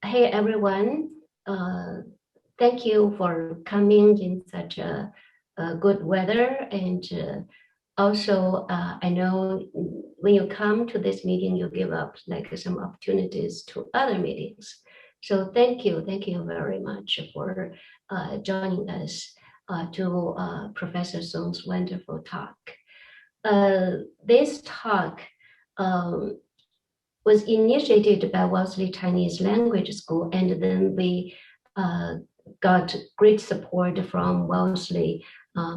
Hey everyone, thank you for coming in such a good weather. And also, I know when you come to this meeting, you give up like some opportunities to other meetings. So thank you very much for joining us to Professor Song's wonderful talk. This talk was initiated by Wellesley Chinese Language School, and then we got great support from Wellesley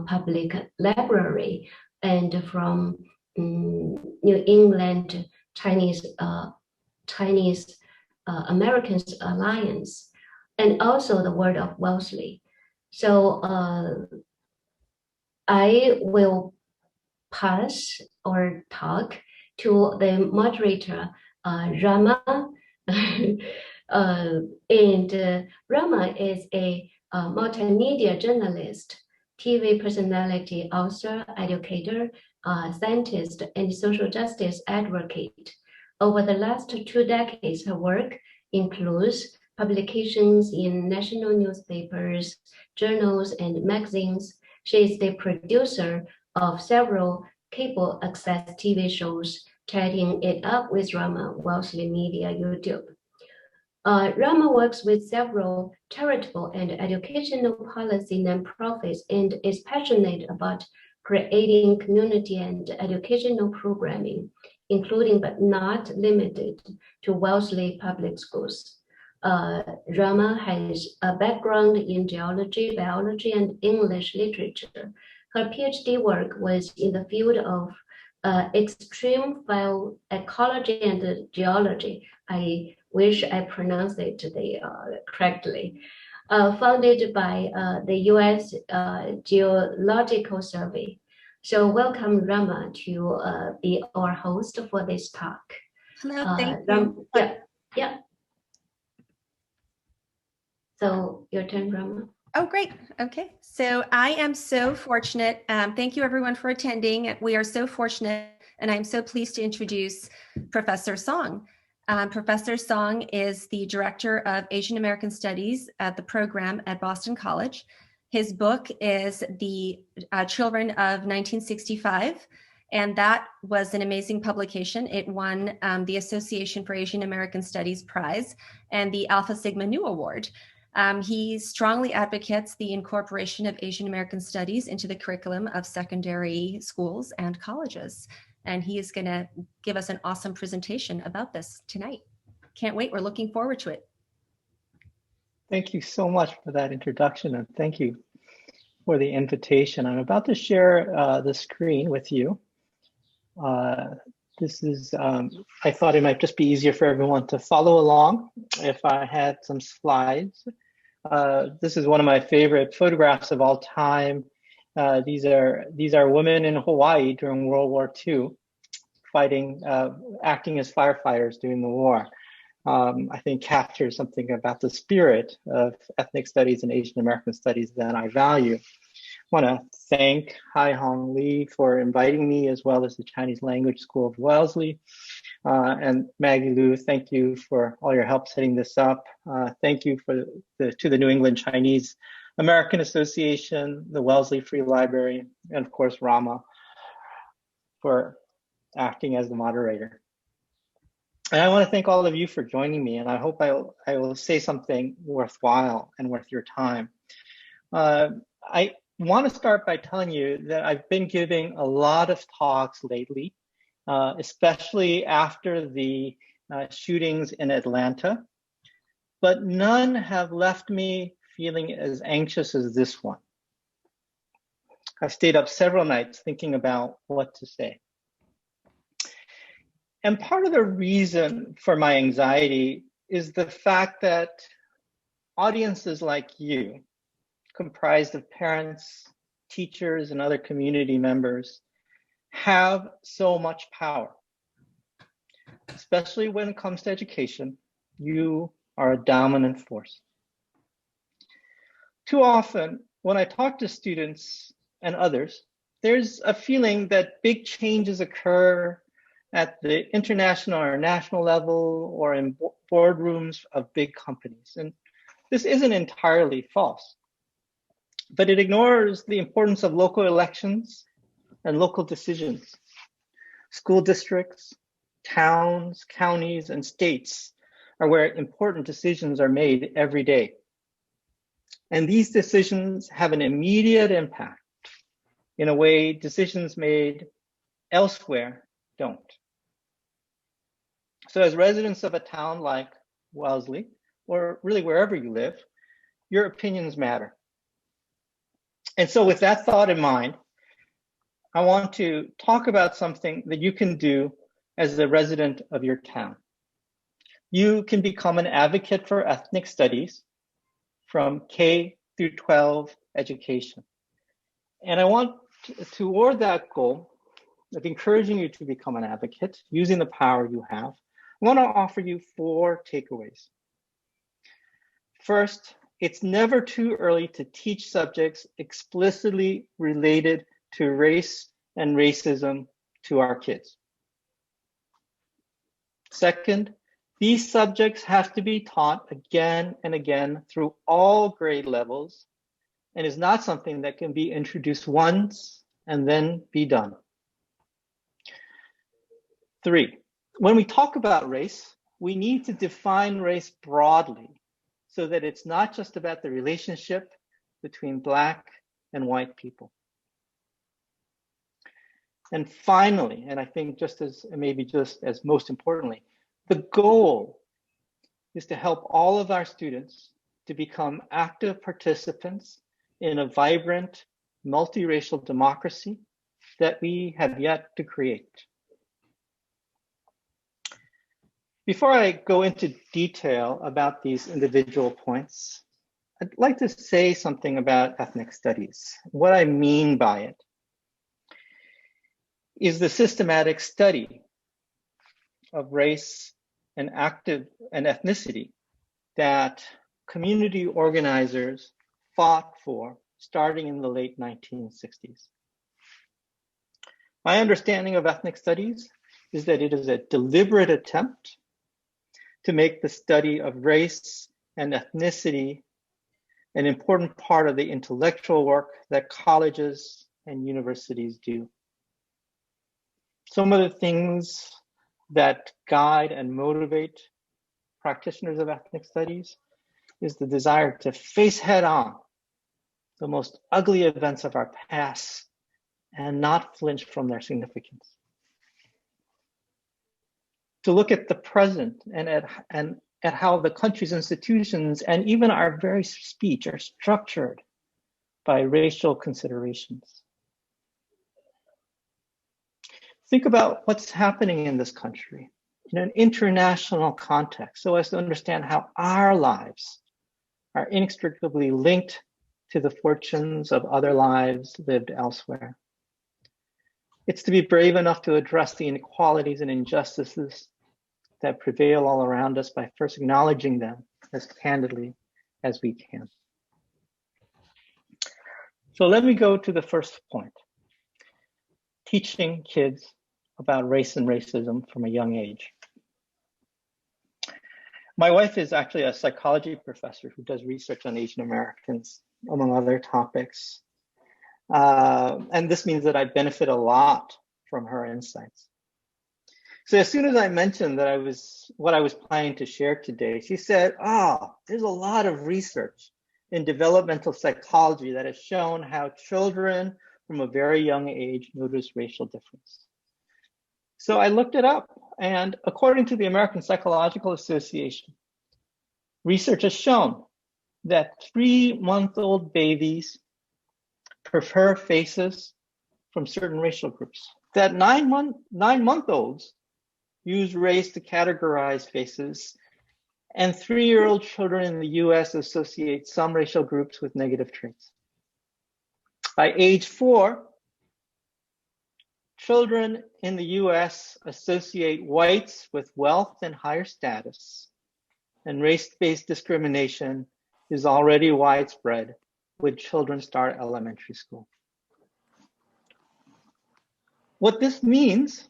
Public Library and from New England Chinese Americans Alliance, and also the Word of Wellesley. So I will pass or talk to the moderator, Rama. Rama is a multimedia journalist, TV personality, author, educator, scientist, and social justice advocate. Over the last 2 decades, her work includes publications in national newspapers, journals, and magazines. She is the producer of several cable access TV shows, Chatting It Up with Rama, Wellesley Media, YouTube. Rama works with several charitable and educational policy nonprofits and is passionate about creating community and educational programming, including but not limited to Wellesley public schools. Rama has a background in geology, biology, and English literature. Her PhD work was in the field of extreme file ecology and geology. I wish I pronounced it correctly. Funded by the U.S. Geological Survey. So welcome, Rama, to be our host for this talk. Hello, thank you. Yeah. So your turn, Rama. Oh, great. Okay. So I am so fortunate. Thank you everyone for attending. We are so fortunate, and I'm so pleased to introduce Professor Song. Professor Song is the Director of Asian American Studies at the program at Boston College. His book is The Children of 1965, and that was an amazing publication. It won the Association for Asian American Studies Prize and the Alpha Sigma Nu Award. He strongly advocates the incorporation of Asian American studies into the curriculum of secondary schools and colleges. And he is going to give us an awesome presentation about this tonight. Can't wait. We're looking forward to it. Thank you so much for that introduction, and thank you for the invitation. I'm about to share the screen with you. This is, I thought it might just be easier for everyone to follow along if I had some slides. This is one of my favorite photographs of all time. These are women in Hawaii during World War II, fighting, acting as firefighters during the war. I think captures something about the spirit of ethnic studies and Asian American studies that I value. I want to thank Hyoung Lee for inviting me, as well as the Chinese Language School of Wellesley. And Maggie Liu, thank you for all your help setting this up. Thank you to the New England Chinese American Association, the Wellesley Free Library, and of course, Rama for acting as the moderator. And I want to thank all of you for joining me, and I hope I will say something worthwhile and worth your time. I want to start by telling you that I've been giving a lot of talks lately, especially after the shootings in Atlanta, but none have left me feeling as anxious as this one. I stayed up several nights thinking about what to say. And part of the reason for my anxiety is the fact that audiences like you, comprised of parents, teachers, and other community members, have so much power. Especially when it comes to education, you are a dominant force. Too often, when I talk to students and others, there's a feeling that big changes occur at the international or national level or in boardrooms of big companies. And this isn't entirely false, but it ignores the importance of local elections and local decisions. School districts, towns, counties, and states are where important decisions are made every day. And these decisions have an immediate impact in a way decisions made elsewhere don't. So as residents of a town like Wellesley, or really wherever you live, your opinions matter. And so with that thought in mind, I want to talk about something that you can do as a resident of your town. You can become an advocate for ethnic studies from K through 12 education. And I want toward that goal of encouraging you to become an advocate using the power you have. I want to offer you 4 takeaways. First, it's never too early to teach subjects explicitly related to race and racism to our kids. Second, these subjects have to be taught again and again through all grade levels and is not something that can be introduced once and then be done. 3, when we talk about race, we need to define race broadly so that it's not just about the relationship between Black and white people. And finally, and I think just as most importantly, the goal is to help all of our students to become active participants in a vibrant, multiracial democracy that we have yet to create. Before I go into detail about these individual points, I'd like to say something about ethnic studies. What I mean by it is the systematic study of race and ethnicity that community organizers fought for starting in the late 1960s. My understanding of ethnic studies is that it is a deliberate attempt to make the study of race and ethnicity an important part of the intellectual work that colleges and universities do. Some of the things that guide and motivate practitioners of ethnic studies is the desire to face head on the most ugly events of our past and not flinch from their significance. To look at the present and at how the country's institutions and even our very speech are structured by racial considerations. Think about what's happening in this country in an international context so as to understand how our lives are inextricably linked to the fortunes of other lives lived elsewhere. It's to be brave enough to address the inequalities and injustices that prevail all around us by first acknowledging them as candidly as we can. So let me go to the first point, teaching kids about race and racism from a young age. My wife is actually a psychology professor who does research on Asian Americans, among other topics. And this means that I benefit a lot from her insights. So as soon as I mentioned that what I was planning to share today, she said, there's a lot of research in developmental psychology that has shown how children from a very young age notice racial difference. So I looked it up, and according to the American Psychological Association, research has shown that 3-month-old babies prefer faces from certain racial groups, that 9-month-olds use race to categorize faces, and 3-year-old children in the US associate some racial groups with negative traits. By age 4, children in the US associate whites with wealth and higher status, and race-based discrimination is already widespread when children start elementary school. What this means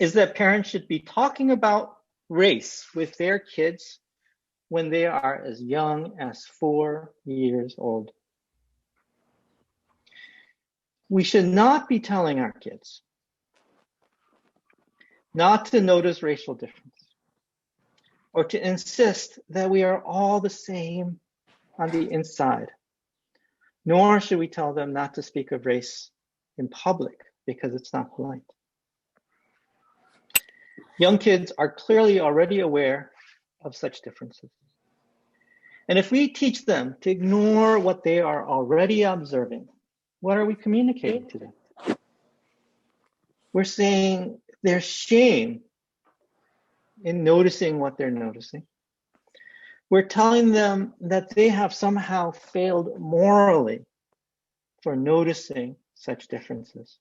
is that parents should be talking about race with their kids when they are as young as 4 years old. We should not be telling our kids not to notice racial difference or to insist that we are all the same on the inside, nor should we tell them not to speak of race in public because it's not polite. Young kids are clearly already aware of such differences. And if we teach them to ignore what they are already observing, what are we communicating to them? We're saying there's shame in noticing what they're noticing. We're telling them that they have somehow failed morally for noticing such differences.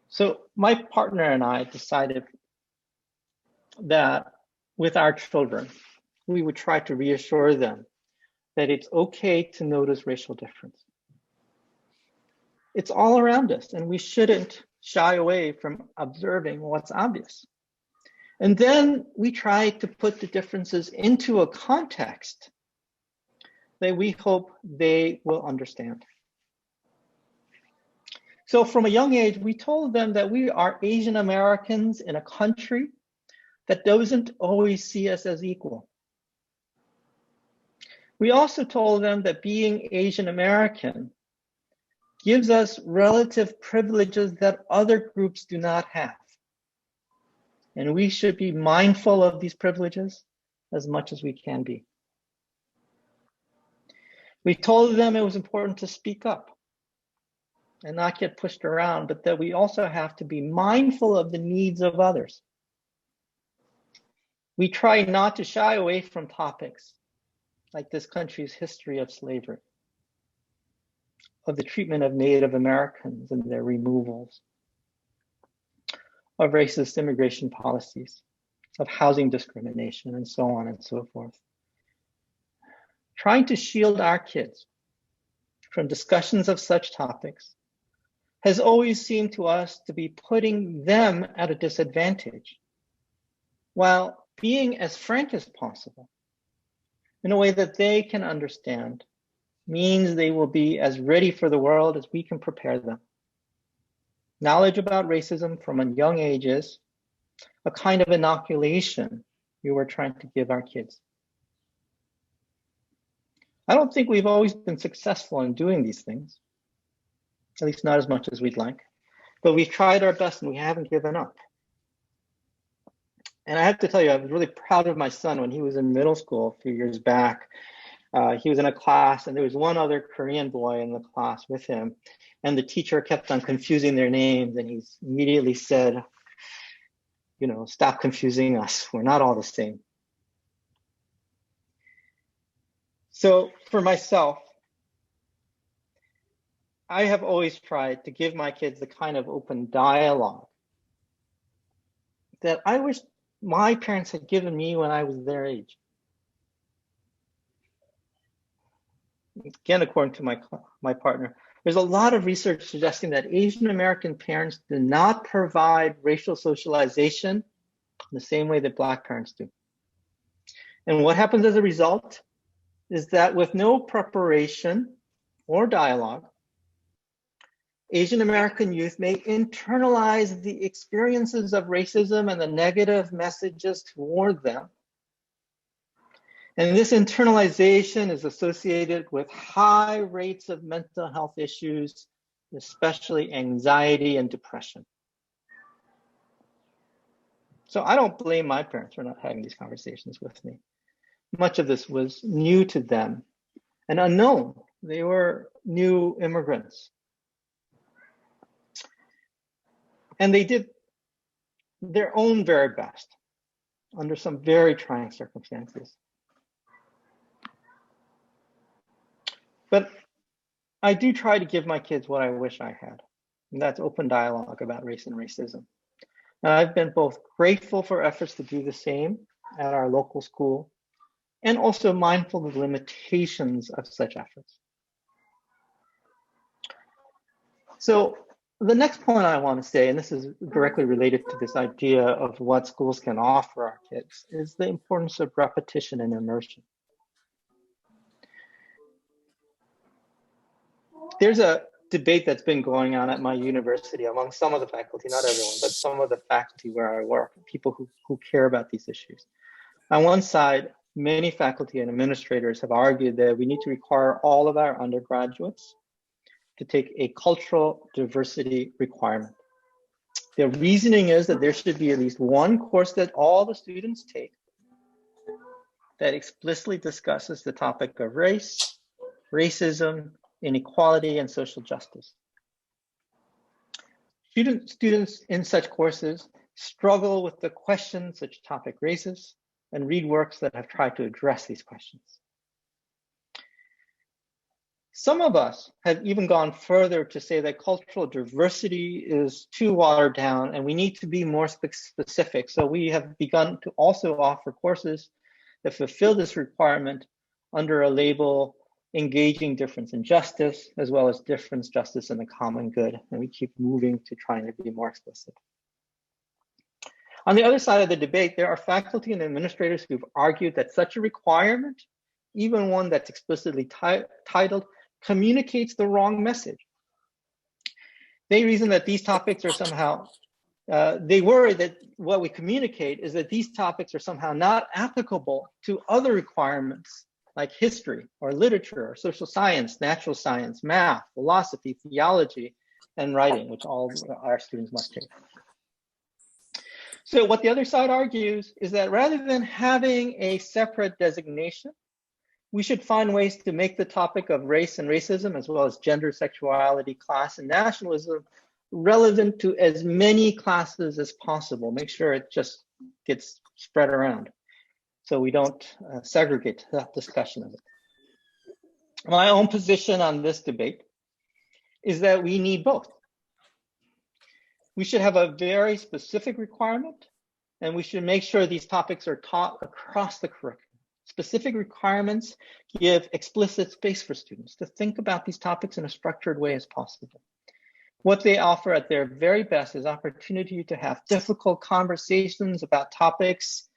So my partner and I decided that with our children, we would try to reassure them that it's okay to notice racial difference. It's all around us, and we shouldn't shy away from observing what's obvious. And then we try to put the differences into a context that we hope they will understand. So from a young age, we told them that we are Asian Americans in a country that doesn't always see us as equal. We also told them that being Asian American gives us relative privileges that other groups do not have. And we should be mindful of these privileges as much as we can be. We told them it was important to speak up and not get pushed around, but that we also have to be mindful of the needs of others. We try not to shy away from topics like this country's history of slavery, of the treatment of Native Americans and their removals, of racist immigration policies, of housing discrimination, and so on and so forth. Trying to shield our kids from discussions of such topics has always seemed to us to be putting them at a disadvantage, while being as frank as possible in a way that they can understand means they will be as ready for the world as we can prepare them. Knowledge about racism from a young age is a kind of inoculation we were trying to give our kids. I don't think we've always been successful in doing these things, at least not as much as we'd like, but we've tried our best and we haven't given up. And I have to tell you, I was really proud of my son when he was in middle school a few years back. He was in a class and there was one other Korean boy in the class with him. And the teacher kept on confusing their names and he immediately said, you know, stop confusing us. We're not all the same. So for myself, I have always tried to give my kids the kind of open dialogue that I wish my parents had given me when I was their age. Again, according to my partner, there's a lot of research suggesting that Asian American parents do not provide racial socialization the same way that Black parents do. And what happens as a result is that with no preparation or dialogue, Asian American youth may internalize the experiences of racism and the negative messages toward them. And this internalization is associated with high rates of mental health issues, especially anxiety and depression. So I don't blame my parents for not having these conversations with me. Much of this was new to them and unknown. They were new immigrants. And they did their own very best under some very trying circumstances. But I do try to give my kids what I wish I had, and that's open dialogue about race and racism. And I've been both grateful for efforts to do the same at our local school and also mindful of the limitations of such efforts. So The next point I want to say, and this is directly related to this idea of what schools can offer our kids, is the importance of repetition and immersion. There's a debate that's been going on at my university among some of the faculty, not everyone, but some of the faculty where I work, people who care about these issues. On one side, many faculty and administrators have argued that we need to require all of our undergraduates to take a cultural diversity requirement. The reasoning is that there should be at least one course that all the students take that explicitly discusses the topic of race, racism, inequality, and social justice. Students in such courses struggle with the questions such topic raises and read works that have tried to address these questions. Some of us have even gone further to say that cultural diversity is too watered down and we need to be more specific. So we have begun to also offer courses that fulfill this requirement under a label engaging difference in justice, as well as difference, justice, and the common good. And we keep moving to trying to be more explicit. On the other side of the debate, there are faculty and administrators who've argued that such a requirement, even one that's explicitly titled, communicates the wrong message. They reason that these topics are somehow, they worry that what we communicate is that these topics are somehow not applicable to other requirements like history or literature or social science, natural science, math, philosophy, theology, and writing, which all our students must take. So what the other side argues is that rather than having a separate designation, we should find ways to make the topic of race and racism, as well as gender, sexuality, class, and nationalism relevant to as many classes as possible. Make sure it just gets spread around so we don't segregate that discussion of it. My own position on this debate is that we need both. We should have a very specific requirement, and we should make sure these topics are taught across the curriculum. Specific requirements give explicit space for students to think about these topics in a structured way as possible. What they offer at their very best is opportunity to have difficult conversations about topics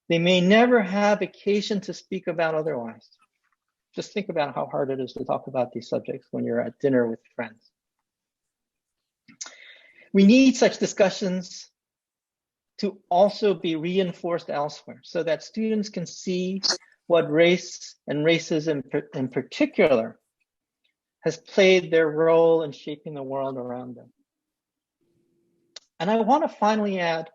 they may never have occasion to speak about otherwise. Just think about how hard it is to talk about these subjects when you're at dinner with friends. We need such discussions to also be reinforced elsewhere so that students can see what race and racism in particular has played their role in shaping the world around them. And I want to finally add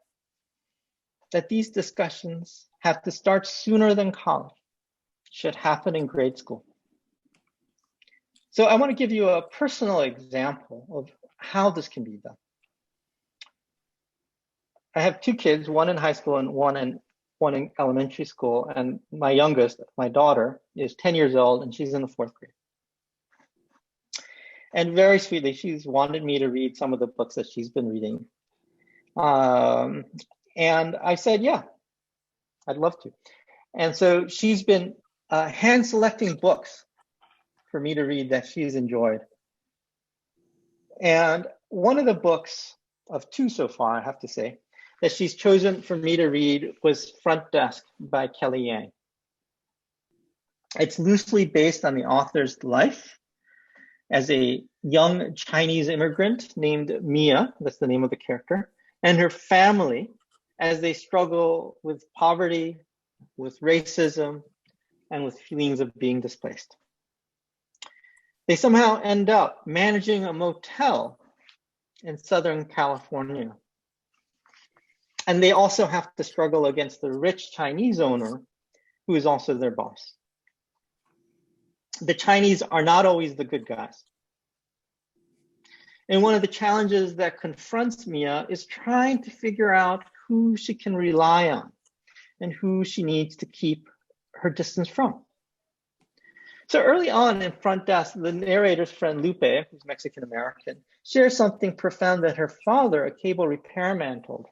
that these discussions have to start sooner than college. It should happen in grade school. So I want to give you a personal example of how this can be done. I have two kids, one in high school and one in elementary school. And my youngest, my daughter, is 10 years old and she's in the 4th grade. And very sweetly, she's wanted me to read some of the books that she's been reading. And I said, yeah, I'd love to. And so she's been hand selecting books for me to read that she's enjoyed. And one of the books of two so far, I have to say, that she's chosen for me to read was Front Desk by Kelly Yang. It's loosely based on the author's life as a young Chinese immigrant named Mia, that's the name of the character, and her family as they struggle with poverty, with racism, and with feelings of being displaced. They somehow end up managing a motel in Southern California. And they also have to struggle against the rich Chinese owner, who is also their boss. The Chinese are not always the good guys. And one of the challenges that confronts Mia is trying to figure out who she can rely on and who she needs to keep her distance from. So early on in Front Desk, the narrator's friend Lupe, who's Mexican-American, shares something profound that her father, a cable repairman, told her.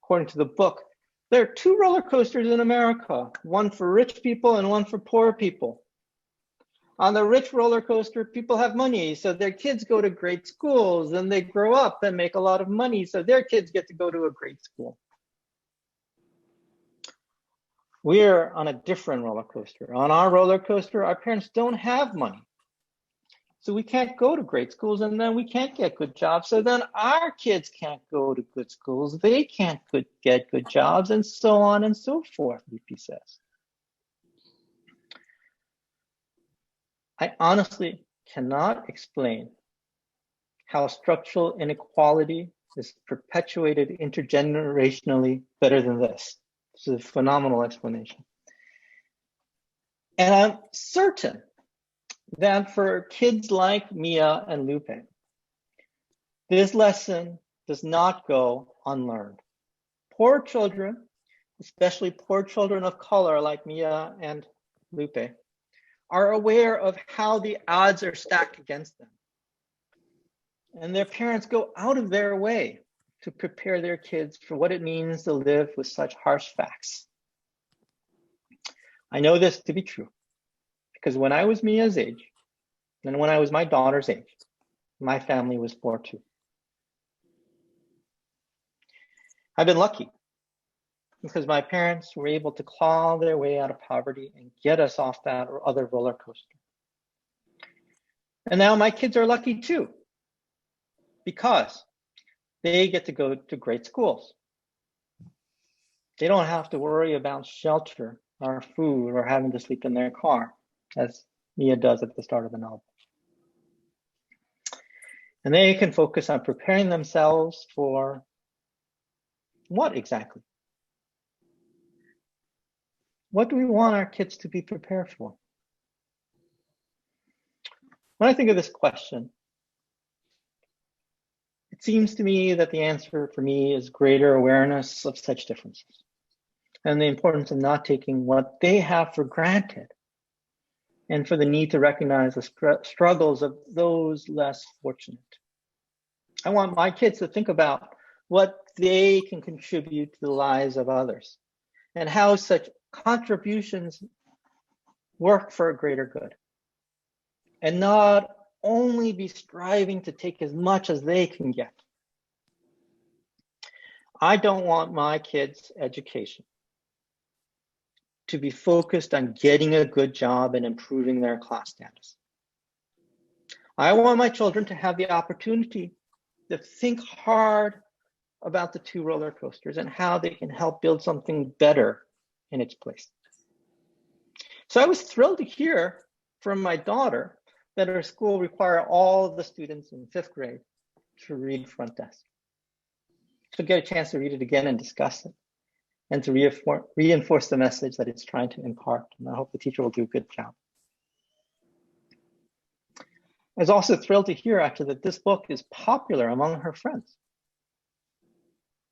According to the book, there are two roller coasters in America, one for rich people and one for poor people. On the rich roller coaster, people have money, so their kids go to great schools, and they grow up and make a lot of money, so their kids get to go to a great school. We're on a different roller coaster. On our roller coaster, our parents don't have money. So we can't go to great schools, and then we can't get good jobs. So then our kids can't go to good schools. They can't get good jobs, and so on and so forth, VP says. I honestly cannot explain how structural inequality is perpetuated intergenerationally better than this. This is a phenomenal explanation. And I'm certain that for kids like Mia and Lupe, this lesson does not go unlearned. Poor children, especially poor children of color like Mia and Lupe, are aware of how the odds are stacked against them. And their parents go out of their way to prepare their kids for what it means to live with such harsh facts. I know this to be true because when I was Mia's age, and when I was my daughter's age, my family was poor too. I've been lucky because my parents were able to claw their way out of poverty and get us off that or other roller coaster. And now my kids are lucky too, because they get to go to great schools. They don't have to worry about shelter or food or having to sleep in their car, as Mia does at the start of the novel. And they can focus on preparing themselves for what exactly? What do we want our kids to be prepared for? When I think of this question, it seems to me that the answer for me is greater awareness of such differences and the importance of not taking what they have for granted, and for the need to recognize the struggles of those less fortunate. I want my kids to think about what they can contribute to the lives of others and how such contributions work for a greater good, and not only be striving to take as much as they can get. I don't want my kids' education to be focused on getting a good job and improving their class status. I want my children to have the opportunity to think hard about the two roller coasters and how they can help build something better in its place. So I was thrilled to hear from my daughter that her school required all of the students in 5th grade to read Front Desk. She'll get a chance to read it again and discuss it, and to reinforce the message that it's trying to impart. And I hope the teacher will do a good job. I was also thrilled to hear actually that this book is popular among her friends.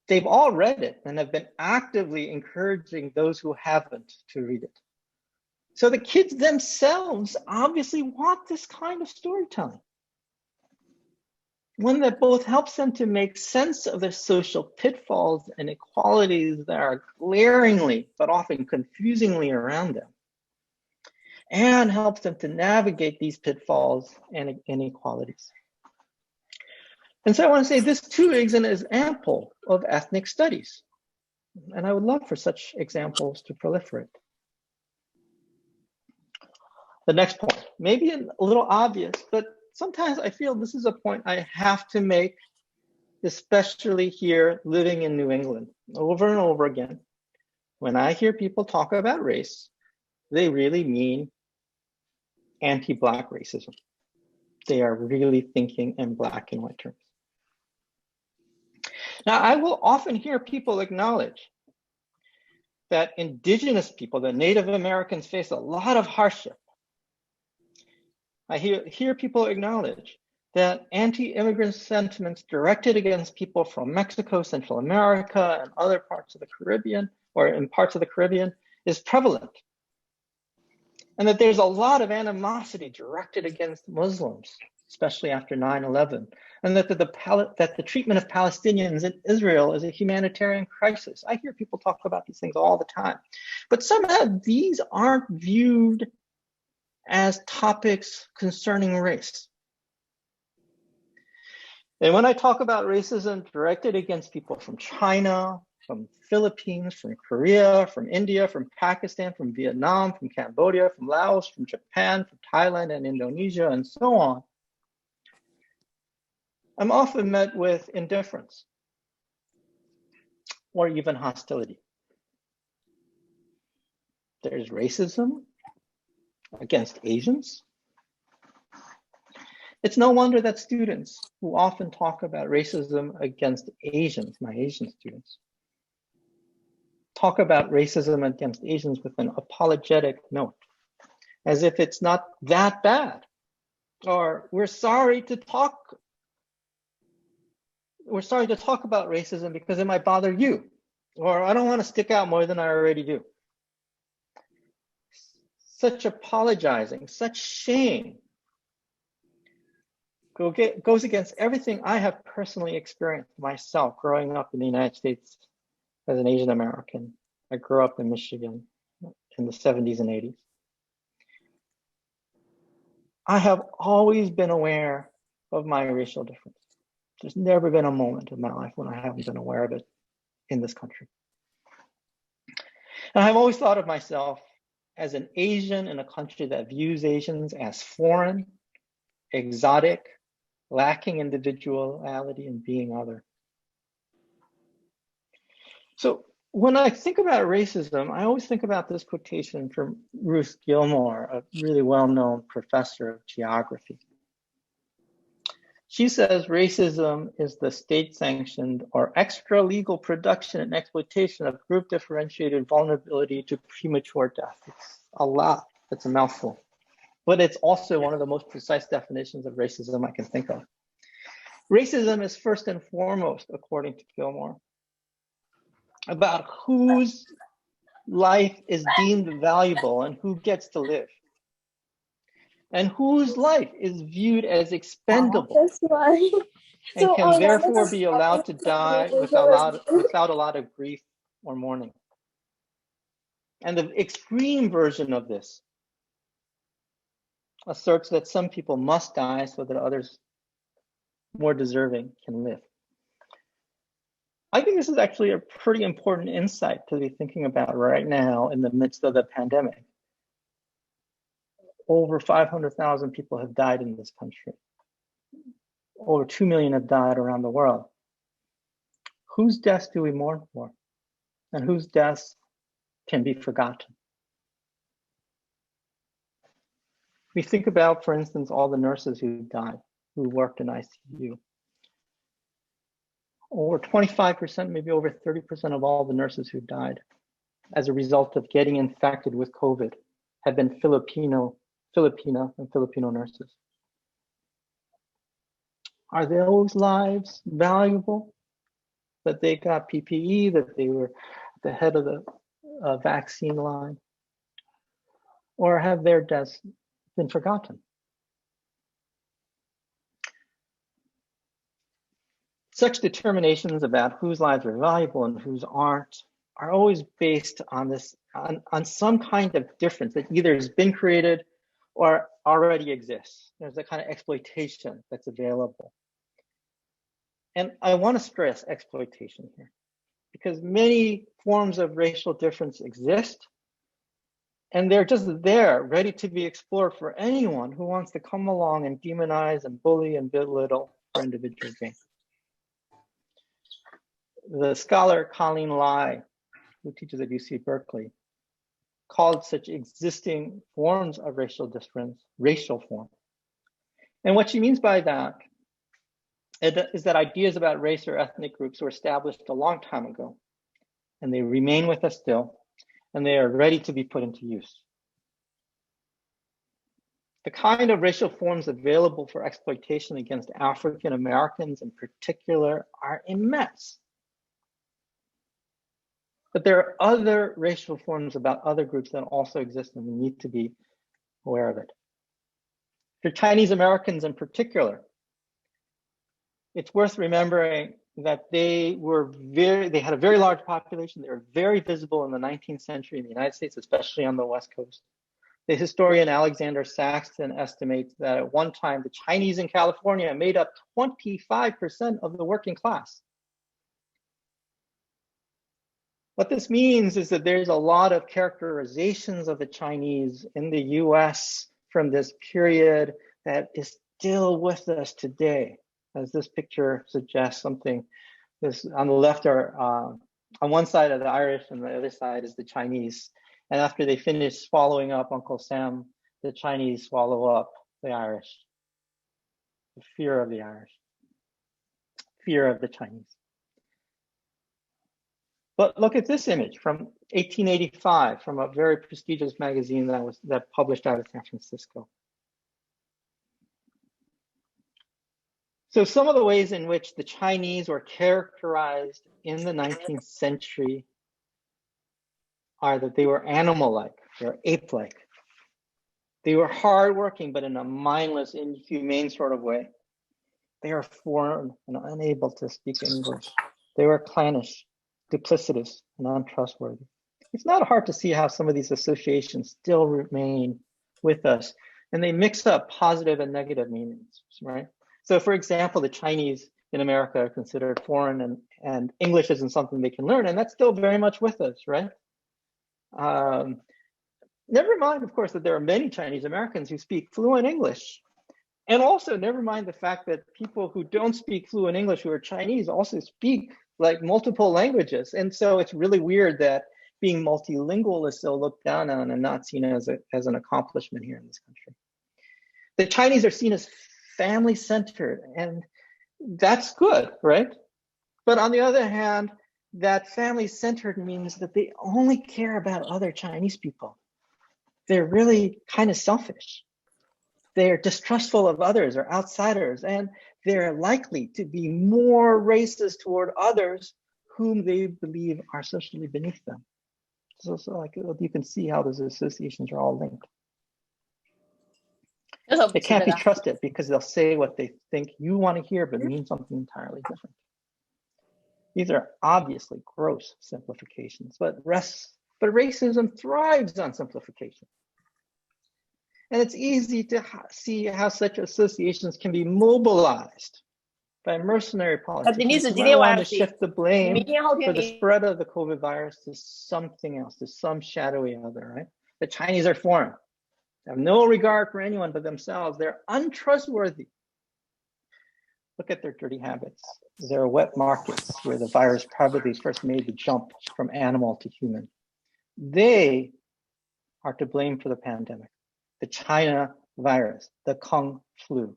They've all read it and have been actively encouraging those who haven't to read it. So the kids themselves obviously want this kind of storytelling, one that both helps them to make sense of the social pitfalls and inequalities that are glaringly, but often confusingly around them, and helps them to navigate these pitfalls and inequalities. And so I want to say this too is an example of ethnic studies. And I would love for such examples to proliferate. The next point, maybe a little obvious, but sometimes I feel this is a point I have to make, especially here living in New England, over and over again. When I hear people talk about race, they really mean anti-Black racism. They are really thinking in black and white terms. Now, I will often hear people acknowledge that Indigenous people, the Native Americans, face a lot of hardship. I hear people acknowledge that anti-immigrant sentiments directed against people from Mexico, Central America, and other parts of the Caribbean, or in parts of the Caribbean, is prevalent. And that there's a lot of animosity directed against Muslims, especially after 9/11, and that the treatment of Palestinians in Israel is a humanitarian crisis. I hear people talk about these things all the time, but somehow these aren't viewed as topics concerning race. And when I talk about racism directed against people from China, from Philippines, from Korea, from India, from Pakistan, from Vietnam, from Cambodia, from Laos, from Japan, from Thailand and Indonesia, and so on, I'm often met with indifference or even hostility. There's racism against Asians. It's no wonder that students who often talk about racism against Asians, my Asian students, talk about racism against Asians with an apologetic note, as if it's not that bad, or we're sorry to talk about racism because it might bother you, or I don't want to stick out more than I already do. Such apologizing, such shame goes against everything I have personally experienced myself growing up in the United States as an Asian American. I grew up in Michigan in the 70s and 80s. I have always been aware of my racial difference. There's never been a moment in my life when I haven't been aware of it in this country. And I've always thought of myself as an Asian in a country that views Asians as foreign, exotic, lacking individuality and being other. So when I think about racism, I always think about this quotation from Ruth Gilmore, a really well-known professor of geography. She says racism is the state-sanctioned or extra-legal production and exploitation of group-differentiated vulnerability to premature death. It's a lot. It's a mouthful. But it's also one of the most precise definitions of racism I can think of. Racism is first and foremost, according to Gilmore, about whose life is deemed valuable and who gets to live, and whose life is viewed as expendable and can therefore be allowed to die without a lot of grief or mourning. And the extreme version of this asserts that some people must die so that others more deserving can live. I think this is actually a pretty important insight to be thinking about right now in the midst of the pandemic. Over 500,000 people have died in this country. Over 2 million have died around the world. Whose deaths do we mourn for? And whose deaths can be forgotten? We think about, for instance, all the nurses who died, who worked in ICU. Over 25%, maybe over 30% of all the nurses who died as a result of getting infected with COVID have been Filipino nurses. Are those lives valuable? That they got PPE, that they were at the head of the vaccine line? Or have their deaths been forgotten? Such determinations about whose lives are valuable and whose aren't are always based on on some kind of difference that either has been created or already exists. There's a kind of exploitation that's available. And I want to stress exploitation here, because many forms of racial difference exist, and they're just there, ready to be explored for anyone who wants to come along and demonize and bully and belittle for individual gain. The scholar Colleen Lai, who teaches at UC Berkeley, called such existing forms of racial difference racial form. And what she means by that is that ideas about race or ethnic groups were established a long time ago, and they remain with us still, and they are ready to be put into use. The kind of racial forms available for exploitation against African Americans in particular are immense. But there are other racial forms about other groups that also exist, and we need to be aware of it. For Chinese Americans in particular, it's worth remembering that they had a very large population. They were very visible in the 19th century in the United States, especially on the West Coast. The historian Alexander Saxton estimates that at one time, the Chinese in California made up 25% of the working class. What this means is that there's a lot of characterizations of the Chinese in the US from this period that is still with us today, as this picture suggests something. This on the left are, on one side are the Irish and the other side is the Chinese. And after they finish swallowing up Uncle Sam, the Chinese swallow up the Irish. The fear of the Irish, fear of the Chinese. But look at this image from 1885 from a very prestigious magazine that published out of San Francisco. So some of the ways in which the Chinese were characterized in the 19th century are that they were animal-like, they were ape-like. They were hardworking, but in a mindless, inhumane sort of way. They were foreign and unable to speak English. They were clannish, duplicitous, and untrustworthy. It's not hard to see how some of these associations still remain with us, and they mix up positive and negative meanings, right? So for example, the Chinese in America are considered foreign and English isn't something they can learn, and that's still very much with us, right? Never mind, of course, that there are many Chinese Americans who speak fluent English. And also never mind the fact that people who don't speak fluent English who are Chinese also speak like multiple languages. And so it's really weird that being multilingual is still looked down on and not seen as an accomplishment here in this country. The Chinese are seen as family-centered, and that's good, right? But on the other hand, that family-centered means that they only care about other Chinese people. They're really kind of selfish. They're distrustful of others or outsiders, and they're likely to be more racist toward others whom they believe are socially beneath them. So like you can see how those associations are all linked. They can't be trusted because they'll say what they think you want to hear, but mean something entirely different. These are obviously gross simplifications, but racism thrives on simplification. And it's easy to see how such associations can be mobilized by mercenary politicians who might want to shift the blame for the spread of the COVID virus to something else, to some shadowy other, right? The Chinese are foreign. They have no regard for anyone but themselves. They're untrustworthy. Look at their dirty habits. There are wet markets where the virus probably first made the jump from animal to human. They are to blame for the pandemic. The China virus, the Kung flu.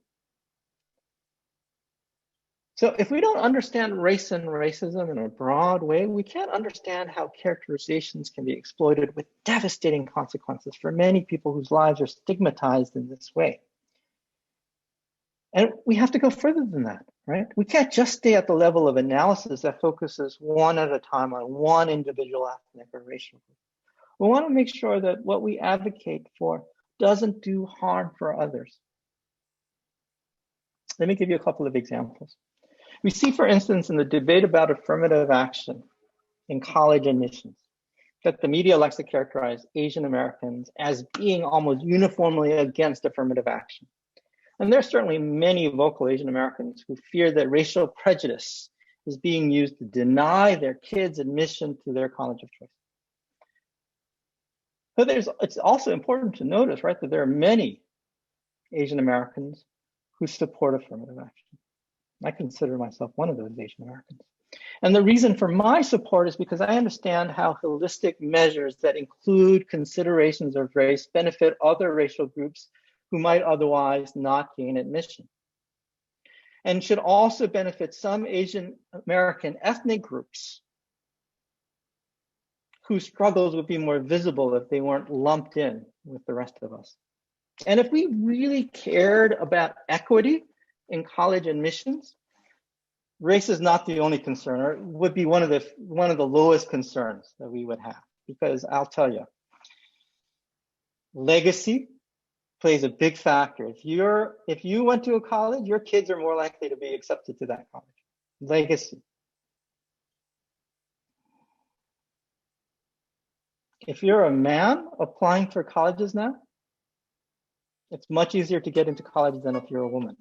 So if we don't understand race and racism in a broad way, we can't understand how characterizations can be exploited with devastating consequences for many people whose lives are stigmatized in this way. And we have to go further than that, right? We can't just stay at the level of analysis that focuses one at a time on one individual ethnic or racial group. We want to make sure that what we advocate for doesn't do harm for others. Let me give you a couple of examples. We see, for instance, in the debate about affirmative action in college admissions, that the media likes to characterize Asian Americans as being almost uniformly against affirmative action. And there are certainly many vocal Asian Americans who fear that racial prejudice is being used to deny their kids admission to their college of choice. But it's also important to notice, right, that there are many Asian Americans who support affirmative action. I consider myself one of those Asian Americans. And the reason for my support is because I understand how holistic measures that include considerations of race benefit other racial groups who might otherwise not gain admission, and should also benefit some Asian American ethnic groups whose struggles would be more visible if they weren't lumped in with the rest of us. And if we really cared about equity in college admissions, race is not the only concern, or it would be one of the lowest concerns that we would have, because I'll tell you, legacy plays a big factor. If you went to a college, your kids are more likely to be accepted to that college. Legacy. If you're a man applying for colleges now, It's much easier to get into college than if you're a woman.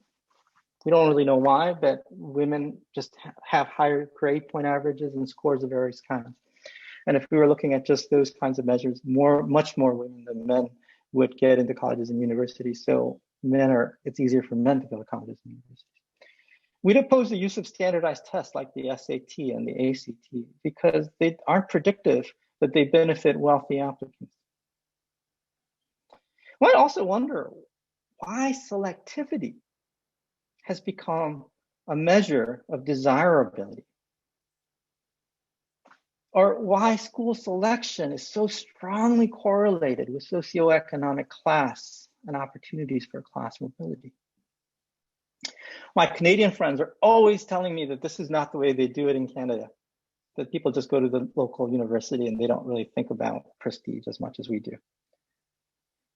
We don't really know why, but women just have higher grade point averages and scores of various kinds. And if we were looking at just those kinds of measures, much more women than men would get into colleges and universities. So it's easier for men to go to colleges and universities. We'd oppose the use of standardized tests like the SAT and the ACT because they aren't predictive that they benefit wealthy applicants. You might also wonder why selectivity has become a measure of desirability, or why school selection is so strongly correlated with socioeconomic class and opportunities for class mobility. My Canadian friends are always telling me that this is not the way they do it in Canada, that people just go to the local university and they don't really think about prestige as much as we do.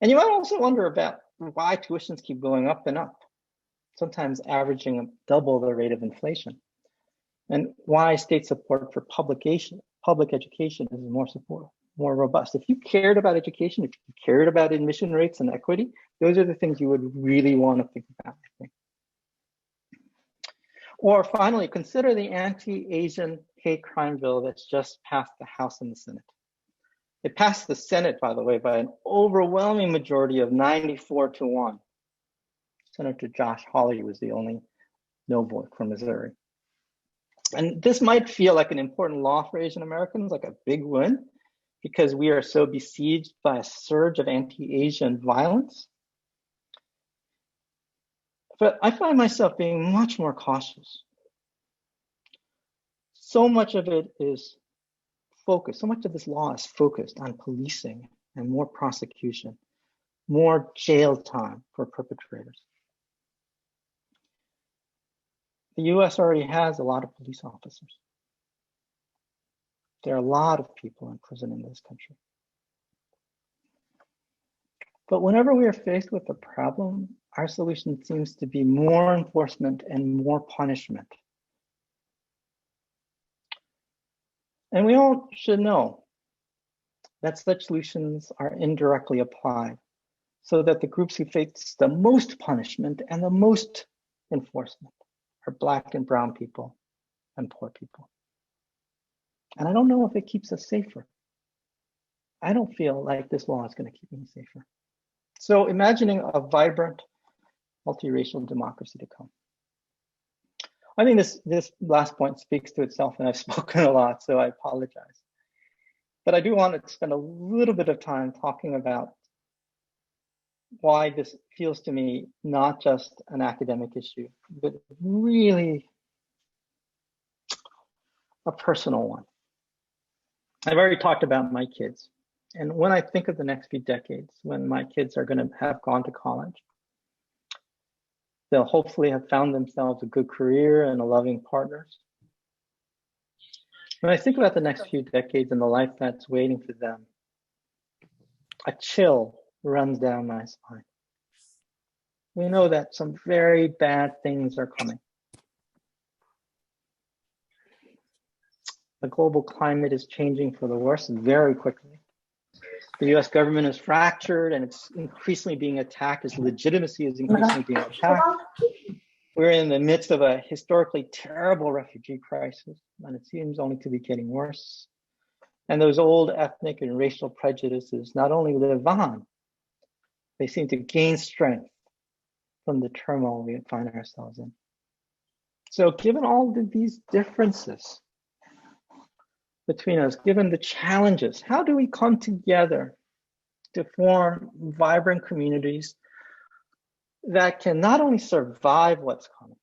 And you might also wonder about why tuitions keep going up and up, sometimes averaging double the rate of inflation, and why state support for public education is more robust. If you cared about education, if you cared about admission rates and equity, those are the things you would really want to think about, I think. Or finally, consider the anti-Asian hate crime bill that's just passed the House and the Senate. It passed the Senate, by the way, by an overwhelming majority of 94-1. Senator Josh Hawley was the only no vote from Missouri. And this might feel like an important law for Asian Americans, like a big win, because we are so besieged by a surge of anti-Asian violence. But I find myself being much more cautious. So much of it is focused, so much of this law is focused on policing and more prosecution, more jail time for perpetrators. The US already has a lot of police officers. There are a lot of people in prison in this country. But whenever we are faced with a problem, our solution seems to be more enforcement and more punishment. And we all should know that such solutions are indirectly applied so that the groups who face the most punishment and the most enforcement are Black and brown people and poor people. And I don't know if it keeps us safer. I don't feel like this law is going to keep me safer. So imagining a vibrant multiracial democracy to come. I think this last point speaks to itself, and I've spoken a lot, so I apologize. But I do want to spend a little bit of time talking about why this feels to me not just an academic issue, but really a personal one. I've already talked about my kids. And when I think of the next few decades, when my kids are going to have gone to college, they'll hopefully have found themselves a good career and a loving partners. When I think about the next few decades and the life that's waiting for them, a chill runs down my spine. We know that some very bad things are coming. The global climate is changing for the worse very quickly. The US government is fractured and it's increasingly being attacked. Its legitimacy is increasingly being attacked. We're in the midst of a historically terrible refugee crisis, and it seems only to be getting worse. And those old ethnic and racial prejudices not only live on, they seem to gain strength from the turmoil we find ourselves in. So given all of these differences between us, given the challenges, how do we come together to form vibrant communities that can not only survive what's coming,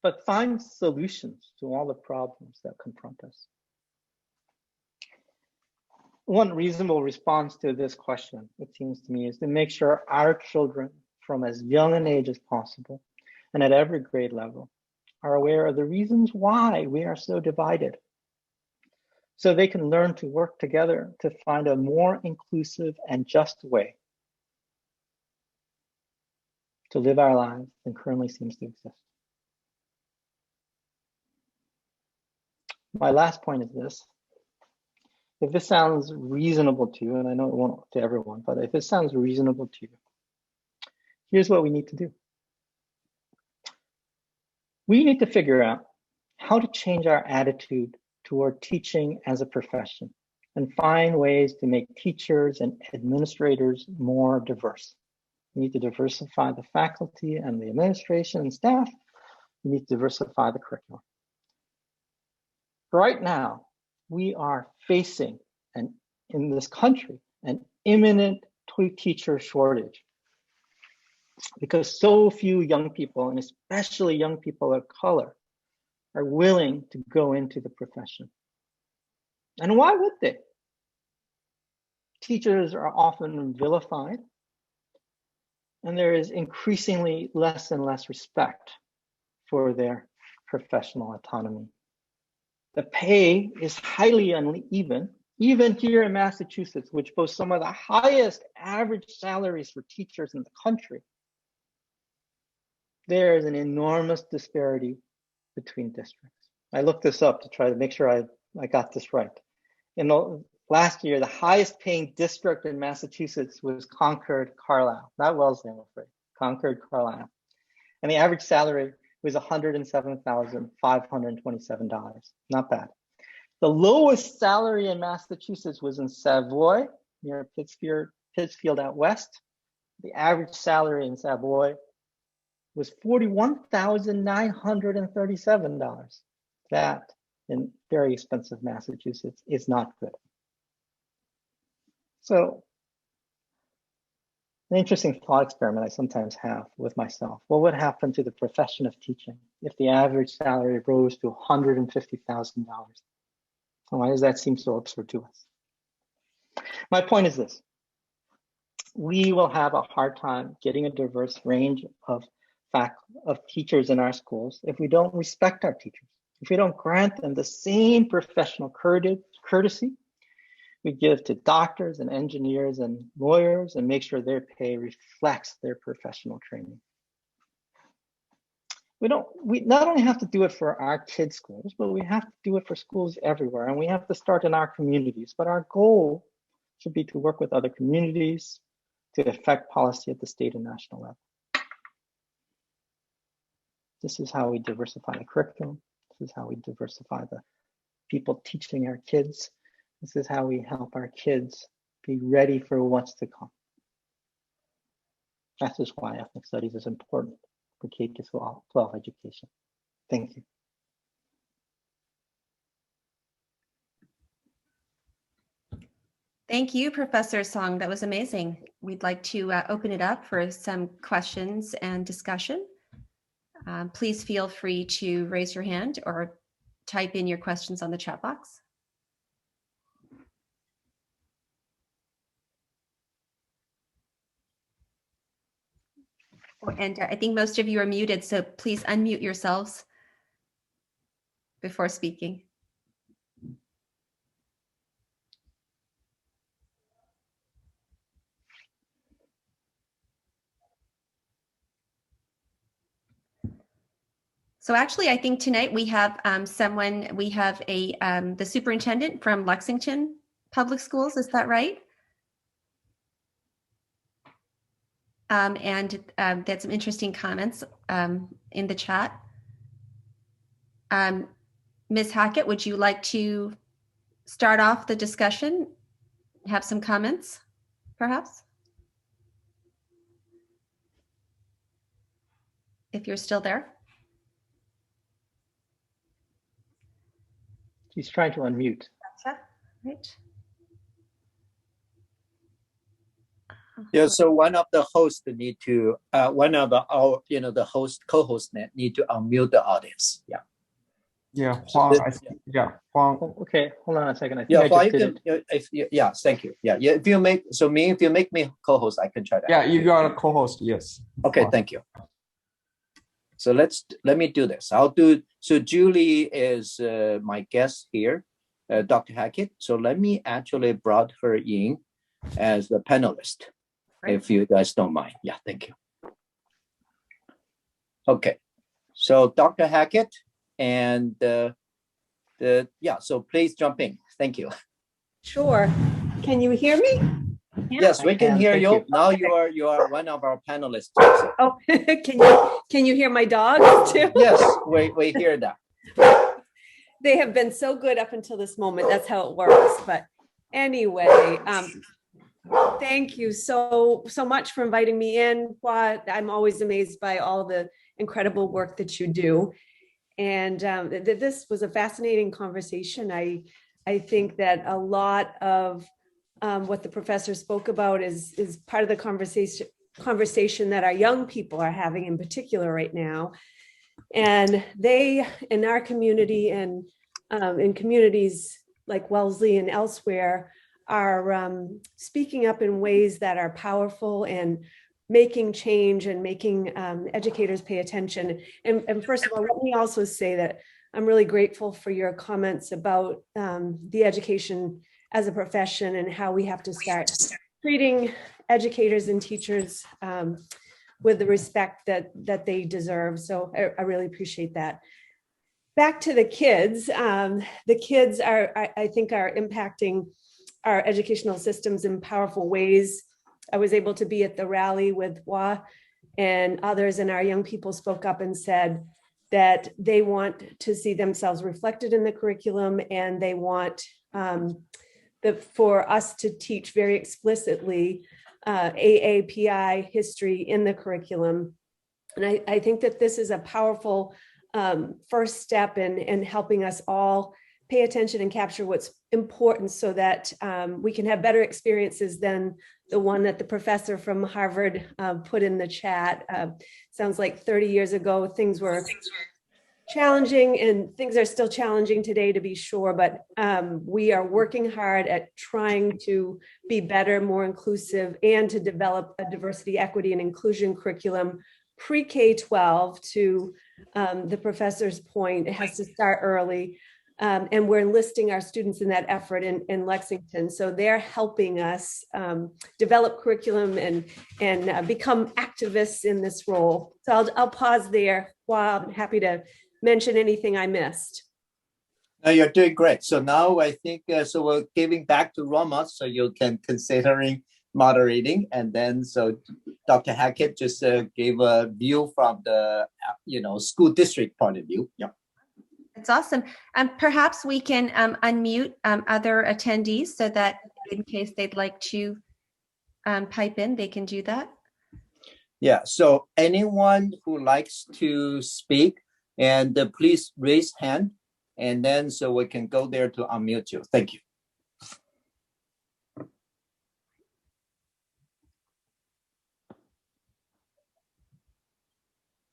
but find solutions to all the problems that confront us? One reasonable response to this question, it seems to me, is to make sure our children from as young an age as possible and at every grade level are aware of the reasons why we are so divided, so they can learn to work together to find a more inclusive and just way to live our lives than currently seems to exist. My last point is this. if this sounds reasonable to you, and I know it won't to everyone, but if it sounds reasonable to you, here's what we need to do. We need to figure out how to change our attitude toward teaching as a profession and find ways to make teachers and administrators more diverse. We need to diversify the faculty and the administration and staff. We need to diversify the curriculum. Right now, we are facing, in this country, an imminent teacher shortage because so few young people, and especially young people of color, are willing to go into the profession. And why would they? Teachers are often vilified, and there is increasingly less and less respect for their professional autonomy. The pay is highly uneven, even here in Massachusetts, which boasts some of the highest average salaries for teachers in the country. There is an enormous disparity between districts. I looked this up to try to make sure I got this right. In the last year, the highest paying district in Massachusetts was Concord, Carlisle, not Wellesley, I'm afraid, Concord, Carlisle. And the average salary was $107,527, not bad. The lowest salary in Massachusetts was in Savoy, near Pittsfield out west. The average salary in Savoy was $41,937. That, in very expensive Massachusetts, is not good. So, an interesting thought experiment I sometimes have with myself. What would happen to the profession of teaching if the average salary rose to $150,000? Why does that seem so absurd to us? My point is this. We will have a hard time getting a diverse range of teachers in our schools if we don't respect our teachers, if we don't grant them the same professional courtesy we give to doctors and engineers and lawyers, and make sure their pay reflects their professional training. We not only have to do it for our kids' schools, but we have to do it for schools everywhere, and we have to start in our communities. But our goal should be to work with other communities to affect policy at the state and national level. This is how we diversify the curriculum. This is how we diversify the people teaching our kids. This is how we help our kids be ready for what's to come. That's just why ethnic studies is important for K-12 education. Thank you. Thank you, Professor Song. That was amazing. We'd like to open it up for some questions and discussion. Please feel free to raise your hand or type in your questions on the chat box. And I think most of you are muted, so please unmute yourselves before speaking. So actually, I think tonight we have the superintendent from Lexington Public Schools, is that right? And that's some interesting comments in the chat. Ms. Hackett, would you like to start off the discussion? Have some comments, perhaps? If you're still there. She's trying to unmute. Gotcha. Right. Yeah, so one of the hosts need to, the co-host need to unmute the audience. Yeah. Yeah, Huang, Huang. Oh, okay, hold on a second. I think Yeah, I Huang, just did it. Thank you. Yeah, if you make me co-host, I can try that. Yeah, you are a co-host, yes. Okay, Huang. thank you. So let me do this. So Julie is my guest here, Dr. Hackett. So let me actually brought her in as a panelist. If you guys don't mind. Yeah, thank you. Okay, so Dr. Hackett and so please jump in. Thank you. Sure. Can you hear me? Yes, we can hear Thank you. you. Now you are one of our panelists. Oh, can you hear my dogs too? Yes, we hear that. They have been so good up until this moment. That's how it works. But anyway, thank you so much for inviting me in. I'm always amazed by all the incredible work that you do. And this was a fascinating conversation. I think that a lot of what the professor spoke about is part of the conversation that our young people are having in particular right now. And they, in our community and in communities like Wellesley and elsewhere, are speaking up in ways that are powerful and making change and making educators pay attention. And first of all, let me also say that I'm really grateful for your comments about the education as a profession and how we have to start treating educators and teachers with the respect that they deserve. So I really appreciate that. Back to the kids. The kids I think are impacting our educational systems in powerful ways. I was able to be at the rally with Hua and others, and our young people spoke up and said that they want to see themselves reflected in the curriculum, and they want for us to teach very explicitly AAPI history in the curriculum. And I think that this is a powerful first step in helping us all pay attention and capture what's important so that we can have better experiences than the one that the professor from Harvard put in the chat. Sounds like 30 years ago, things were challenging, and things are still challenging today, to be sure, but we are working hard at trying to be better, more inclusive, and to develop a diversity, equity, and inclusion curriculum pre-K-12. To the professor's point, it has to start early. And we're enlisting our students in that effort in Lexington. So they're helping us develop curriculum and become activists in this role. So I'll pause there. While I'm happy to mention anything I missed. No, you're doing great. So now I think, so we're giving back to Rama, so you can considering moderating. And then, so Dr. Hackett just gave a view from the, school district point of view. Yeah. That's awesome. Perhaps we can unmute other attendees so that in case they'd like to pipe in, they can do that. Yeah, so anyone who likes to speak, and please raise hand, and then so we can go there to unmute you. Thank you. I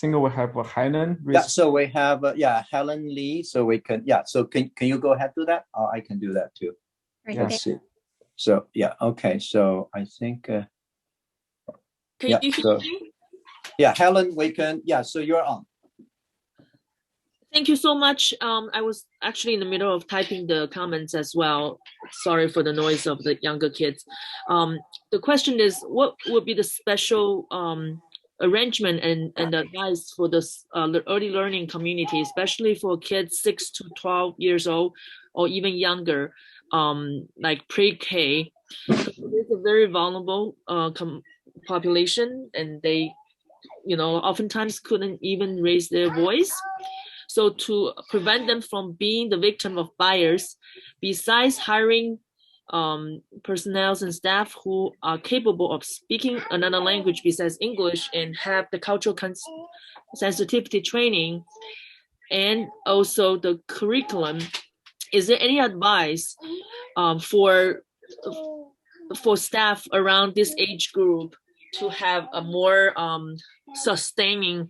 think we have Helen. Yeah, so we have Helen Lee. So we can So can you go ahead to that? I can do that too. Great. Let's see. So okay. So I think. Can you hear me? Yeah, Helen, we can. Yeah, so you're on. Thank you so much. I was actually in the middle of typing the comments as well. Sorry for the noise of the younger kids. The question is, what would be the special arrangement and advice for this early learning community, especially for kids 6 to 12 years old or even younger, like pre-K? It's a very vulnerable population, and they, oftentimes couldn't even raise their voice. So to prevent them from being the victim of bias, besides hiring personnel and staff who are capable of speaking another language besides English and have the cultural sensitivity training, and also the curriculum, is there any advice for staff around this age group to have a more sustaining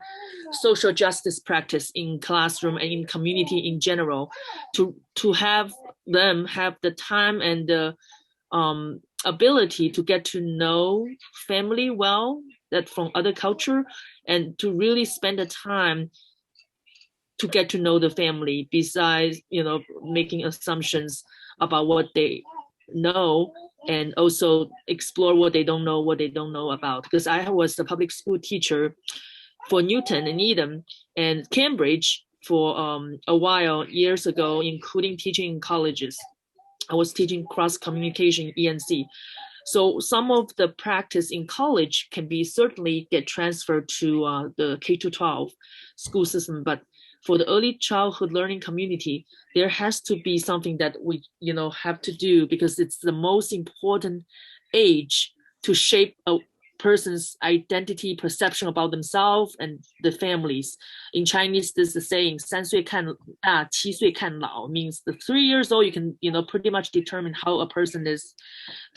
social justice practice in classroom and in community in general, to have them have the time and the ability to get to know family well, that from other culture, and to really spend the time to get to know the family, besides making assumptions about what they know, and also explore what they don't know about. Because I was the public school teacher for Newton and Needham and Cambridge for a while, years ago, including teaching in colleges. I was teaching cross communication ENC. So some of the practice in college can be certainly get transferred to the K-12 school system, but for the early childhood learning community, there has to be something that we, have to do, because it's the most important age to shape a person's identity, perception about themselves and the families. In Chinese, there's the saying, 3岁看大, 7岁看老, means the 3 years old, you can, pretty much determine how a person is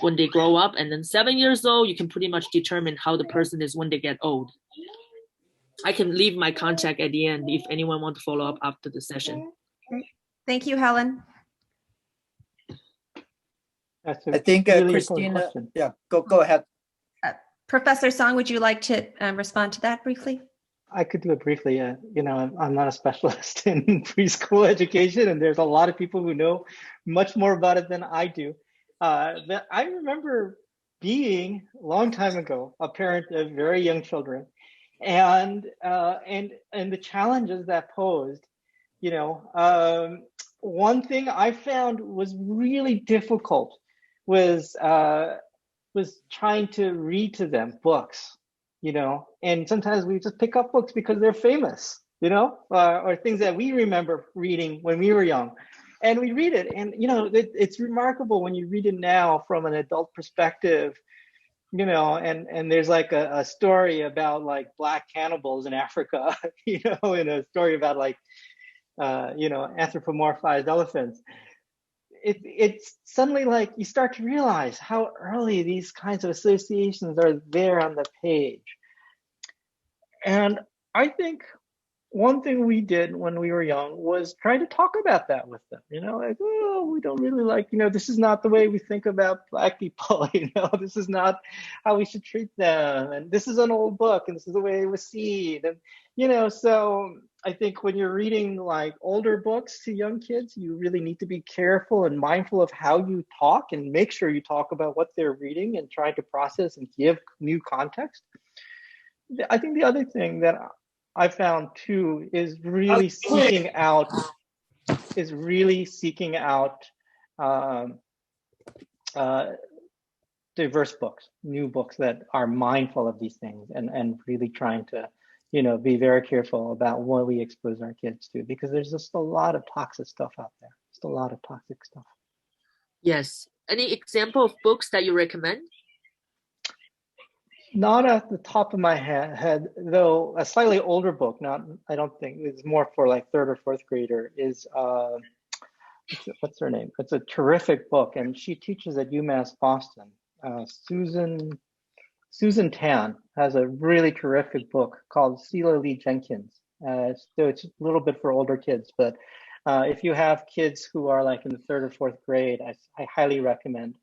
when they grow up. And then 7 years old, you can pretty much determine how the person is when they get old. I can leave my contact at the end if anyone wants to follow up after the session. Great. Thank you, Helen. That's I think really Christina, yeah, go ahead. Professor Song, would you like to respond to that briefly? I could do it briefly. I'm not a specialist in preschool education, and there's a lot of people who know much more about it than I do. But I remember being a long time ago a parent of very young children, and the challenges that posed. One thing I found was really difficult was trying to read to them books, and sometimes we just pick up books because they're famous, or things that we remember reading when we were young, and we read it, and it's remarkable when you read it now from an adult perspective, and there's like a story about like black cannibals in Africa, and a story about like anthropomorphized elephants. It's suddenly like you start to realize how early these kinds of associations are there on the page. And I think one thing we did when we were young was try to talk about that with them, like, oh, we don't really like, this is not the way we think about Black people, this is not how we should treat them. And this is an old book and this is the way it was seen. And, so I think when you're reading like older books to young kids, you really need to be careful and mindful of how you talk, and make sure you talk about what they're reading and try to process and give new context. I think the other thing that I found too is really seeking out diverse books, new books that are mindful of these things, and really trying to be very careful about what we expose our kids to, because there's just a lot of toxic stuff out there. Just a lot of toxic stuff. Yes. Any example of books that you recommend? Not at the top of my head, though. A slightly older book, I don't think it's more for like 3rd or 4th grader, is what's her name? It's a terrific book, and she teaches at UMass Boston. Susan Tan has a really terrific book called Sheila Lee Jenkins. So it's a little bit for older kids, but if you have kids who are like in the 3rd or 4th grade, I highly recommend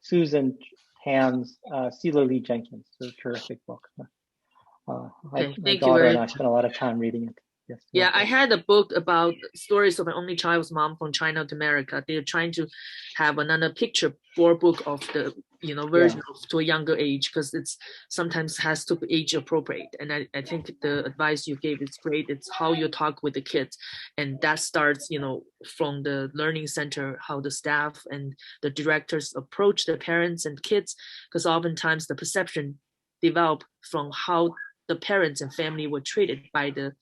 Susan Tan's Sheila Lee Jenkins. It's a terrific book. Okay, my daughter and I spent a lot of time reading it. Yes. Yeah, I had a book about stories of an only child's mom from China to America. They're trying to have another picture book of the version of to a younger age, because it's sometimes has to be age appropriate. And I think the advice you gave is great. It's how you talk with the kids, and that starts from the learning center, how the staff and the directors approach the parents and kids, because oftentimes the perception develop from how the parents and family were treated by the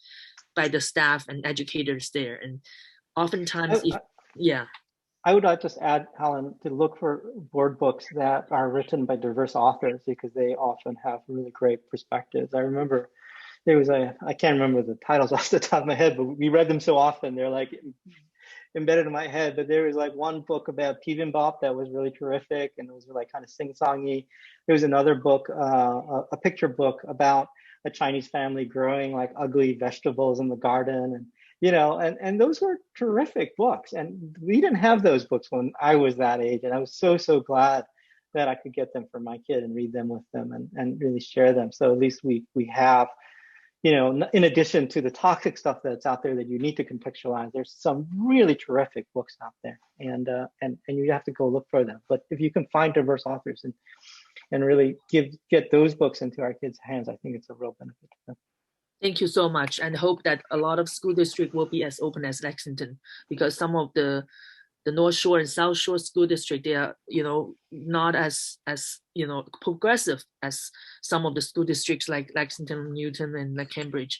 staff and educators there. And oftentimes I would like to just add, Helen, to look for board books that are written by diverse authors, because they often have really great perspectives. I remember there was I can't remember the titles off the top of my head, but we read them so often, they're like embedded in my head. But there was like one book about bibimbap that was really terrific, and it was like kind of sing-songy. There was another book, a picture book about a Chinese family growing like ugly vegetables in the garden, and and those were terrific books. And we didn't have those books when I was that age, and I was so glad that I could get them for my kid and read them with them and really share them. So at least we have, in addition to the toxic stuff that's out there that you need to contextualize, there's some really terrific books out there, and you have to go look for them. But if you can find diverse authors and really get those books into our kids' hands, I think it's a real benefit to them. Thank you so much, and hope that a lot of school districts will be as open as Lexington, because some of the the North Shore and South Shore school district, they are, not as progressive as some of the school districts like Lexington, Newton, and like Cambridge.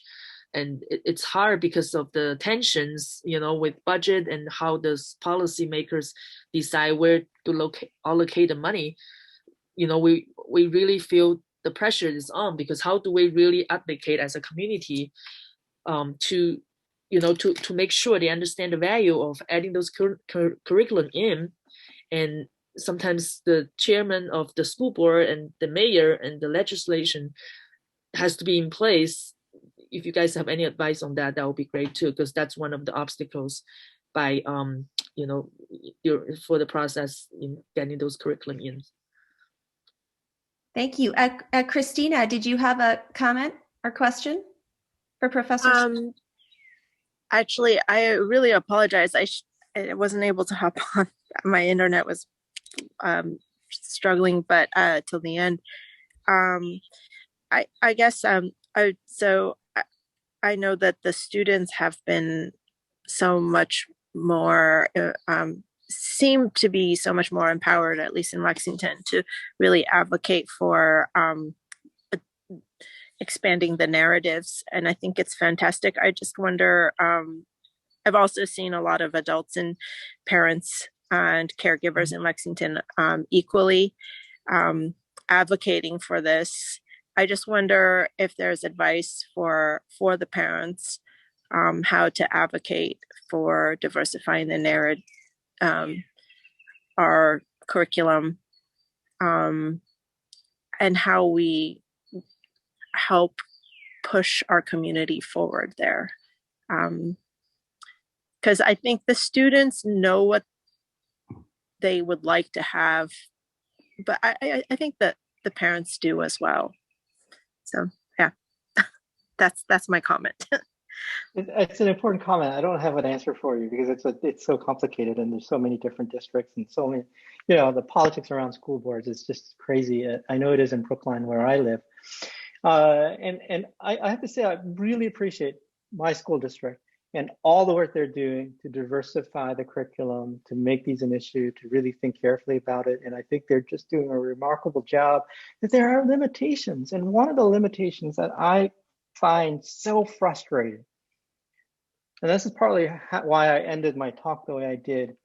And it's hard because of the tensions, with budget and how does policymakers decide where to allocate the money. We really feel the pressure is on, because how do we really advocate as a community to make sure they understand the value of adding those curriculum in. And sometimes the chairman of the school board and the mayor and the legislation has to be in place. If you guys have any advice on that, that would be great too, because that's one of the obstacles by for the process in getting those curriculum in. Thank you. Christina, did you have a comment or question for Professor? Actually, I really apologize. I wasn't able to hop on. My internet was struggling, but till the end. I guess I know that the students have been so much more seem to be so much more empowered, at least in Lexington, to really advocate for expanding the narratives. And I think it's fantastic. I just wonder, I've also seen a lot of adults and parents and caregivers in Lexington equally advocating for this. I just wonder if there's advice for the parents, how to advocate for diversifying the narrative, our curriculum, and how we help push our community forward there. Because I think the students know what they would like to have, but I think that the parents do as well. So yeah, that's my comment. It's an important comment. I don't have an answer for you because it's so complicated and there's so many different districts and so many, the politics around school boards is just crazy. I know it is in Brookline where I live. And I have to say, I really appreciate my school district and all the work they're doing to diversify the curriculum, to make these an issue, to really think carefully about it. And I think they're just doing a remarkable job. But there are limitations. And one of the limitations that I find so frustrating, and this is partly why I ended my talk the way I did,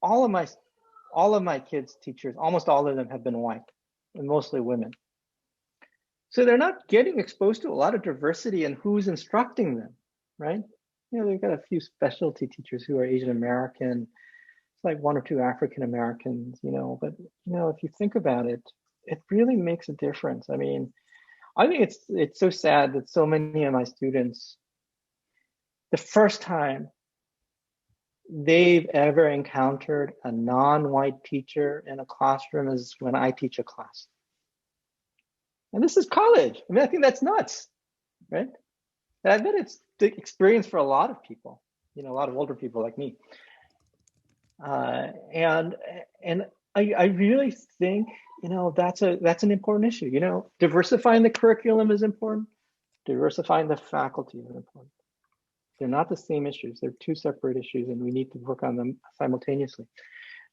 all of my kids' teachers, almost all of them have been white and mostly women. So they're not getting exposed to a lot of diversity in who's instructing them, right? They've got a few specialty teachers who are Asian American. It's like one or two African Americans, but if you think about it, it really makes a difference. I mean, I think it's so sad that so many of my students, the first time they've ever encountered a non-white teacher in a classroom is when I teach a class. And this is college. I mean, I think that's nuts, right? And I bet it's the experience for a lot of people, a lot of older people like me. And I really think, that's an important issue. Diversifying the curriculum is important. Diversifying the faculty is important. They're not the same issues. They're two separate issues, and we need to work on them simultaneously.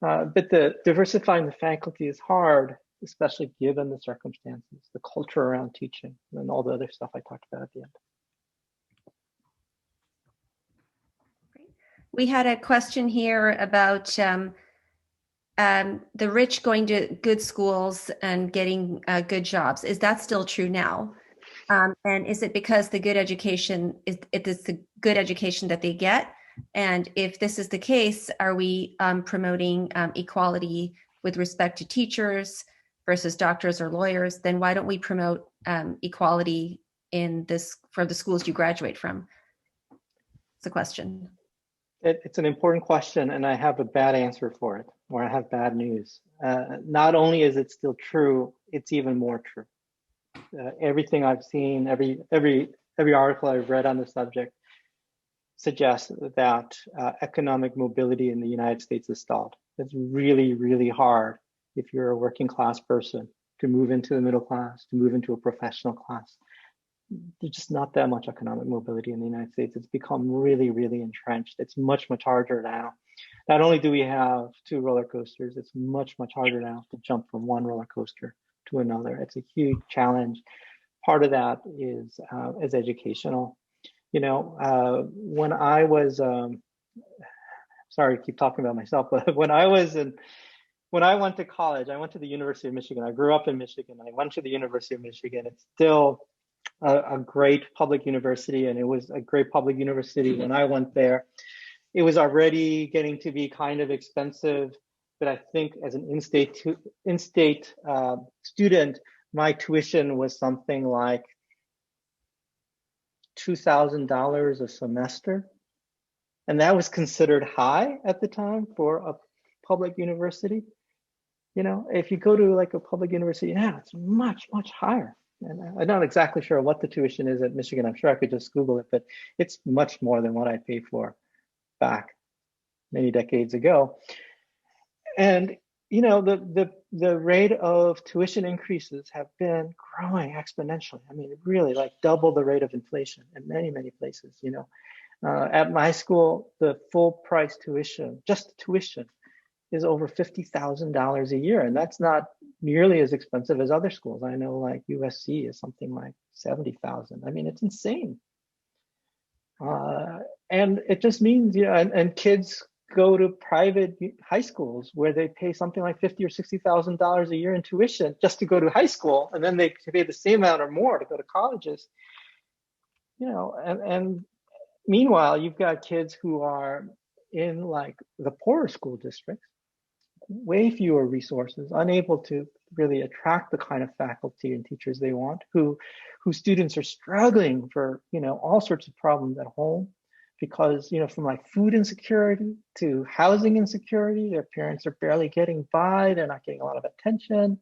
But the diversifying the faculty is hard, especially given the circumstances, the culture around teaching, and all the other stuff I talked about at the end. We had a question here about the rich going to good schools and getting good jobs. Is that still true now? And is it because the good education is the good education that they get? And if this is the case, are we promoting equality with respect to teachers versus doctors or lawyers? Then why don't we promote equality for the schools you graduate from? It's a question. It's an important question, and I have a bad answer for it, or I have bad news. Not only is it still true, it's even more true. Everything I've seen, every article I've read on the subject suggests that economic mobility in the United States is stalled. It's really, really hard if you're a working class person to move into the middle class, to move into a professional class. there's just not that much economic mobility in the United States. It's become really, really entrenched. It's much, much harder now. Not only do we have 2 roller coasters, it's much, much harder now to jump from one roller coaster to another. It's a huge challenge. Part of that is educational. You know, when I was, sorry to keep talking about myself, but when I went to college, I went to the University of Michigan. I grew up in Michigan. I went to the University of Michigan. It's still a great public university, and it was a great public university when I went there. It was already getting to be kind of expensive, but I think as an in-state student, my tuition was something like $2,000 a semester. And that was considered high at the time for a public university. You know, if you go to like a public university now, it's much, much higher. And I'm not exactly sure what the tuition is at Michigan. I'm sure I could just Google it, but it's much more than what I paid for back many decades ago. And you know, the rate of tuition increases have been growing exponentially. I mean, really like double the rate of inflation in many, many places. You know, at my school, the full price tuition, just tuition, is over $50,000 a year, and that's not nearly as expensive as other schools. I know like USC is something like 70,000. I mean, it's insane. And it just means, you know, and kids go to private high schools where they pay something like $50,000 or $60,000 a year in tuition just to go to high school, and then they pay the same amount or more to go to colleges. You know, and meanwhile, you've got kids who are in like the poorer school districts, way fewer resources, unable to really attract the kind of faculty and teachers they want, whose students are struggling for, you know, all sorts of problems at home. Because, you know, from like food insecurity to housing insecurity, their parents are barely getting by, they're not getting a lot of attention.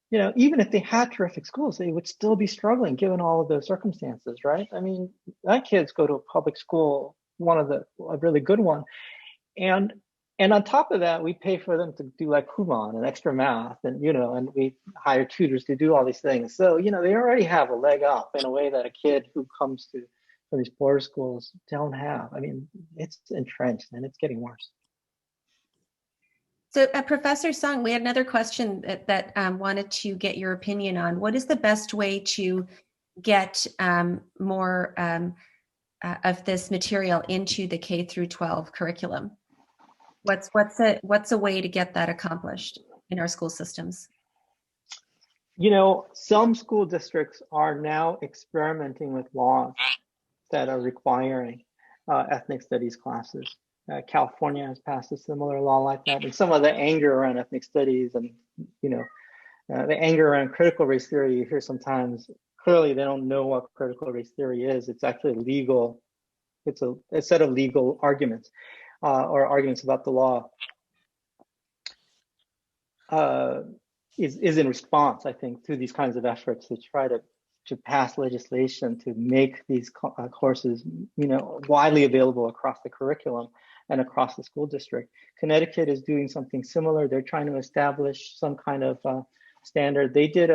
You know, even if they had terrific schools, they would still be struggling given all of those circumstances, right? I mean, my kids go to a public school, a really good one. And on top of that, we pay for them to do like Kumon and extra math, and, you know, and we hire tutors to do all these things. So, you know, they already have a leg up in a way that a kid who comes from these poor schools don't have. I mean, it's entrenched and it's getting worse. So Professor Song, we had another question that wanted to get your opinion on. What is the best way to get more of this material into the K through 12 curriculum? What's a way to get that accomplished in our school systems? You know, some school districts are now experimenting with laws that are requiring ethnic studies classes. California has passed a similar law like that, and some of the anger around ethnic studies and, you know, the anger around critical race theory, you hear sometimes, clearly they don't know what critical race theory is. It's actually legal. It's a set of legal arguments or arguments about the law. Is in response, I think, to these kinds of efforts to try to pass legislation to make these courses, you know, widely available across the curriculum and across the school district. Connecticut is doing something similar. They're trying to establish some kind of standard. They did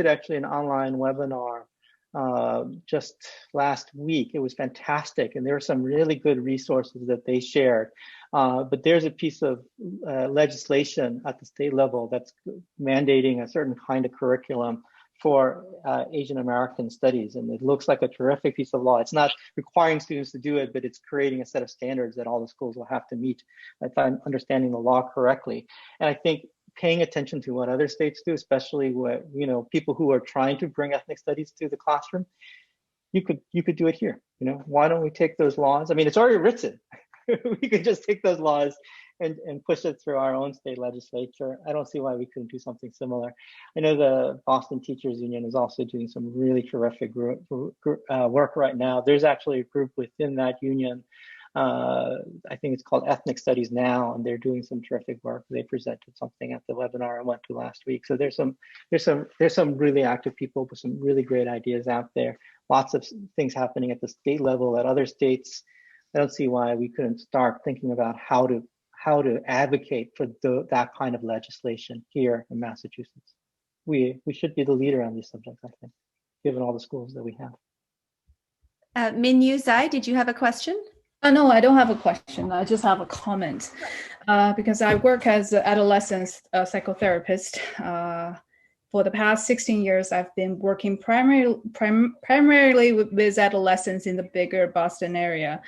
actually an online webinar just last week. It was fantastic, and there were some really good resources that they shared. But there's a piece of legislation at the state level that's mandating a certain kind of curriculum for Asian American studies, and it looks like a terrific piece of law. It's not requiring students to do it, but it's creating a set of standards that all the schools will have to meet, if I'm understanding the law correctly. And I think paying attention to what other states do, especially what, you know, people who are trying to bring ethnic studies to the classroom, you could do it here. You know, why don't we take those laws? I mean, it's already written. We could just take those laws and push it through our own state legislature. I don't see why we couldn't do something similar. I know the Boston Teachers Union is also doing some really terrific work right now. There's actually a group within that union. I think it's called Ethnic Studies Now, and they're doing some terrific work. They presented something at the webinar I went to last week. So there's some really active people with some really great ideas out there. Lots of things happening at the state level at other states. I don't see why we couldn't start thinking about how to advocate for that kind of legislation here in Massachusetts. We should be the leader on these subjects, I think. given all the schools that we have. Min Zai, did you have a question? No, I don't have a question. I just have a comment because I work as an adolescent psychotherapist. For the past 16 years, I've been working primarily with adolescents in the bigger Boston area.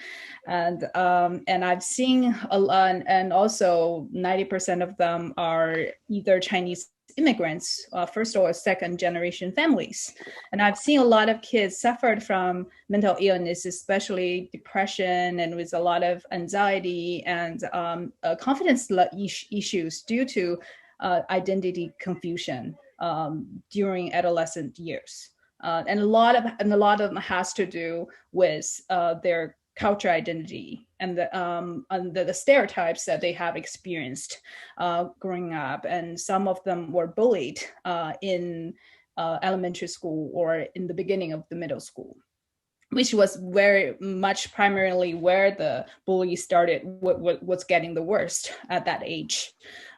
And I've seen a lot, and also 90% of them are either Chinese immigrants, first or second generation families. And I've seen a lot of kids suffered from mental illness, especially depression, and with a lot of anxiety and confidence issues due to identity confusion during adolescent years. And a lot of them has to do with their culture identity and the stereotypes that they have experienced growing up. And some of them were bullied in elementary school or in the beginning of the middle school, which was very much primarily where the bully started, what's getting the worst at that age.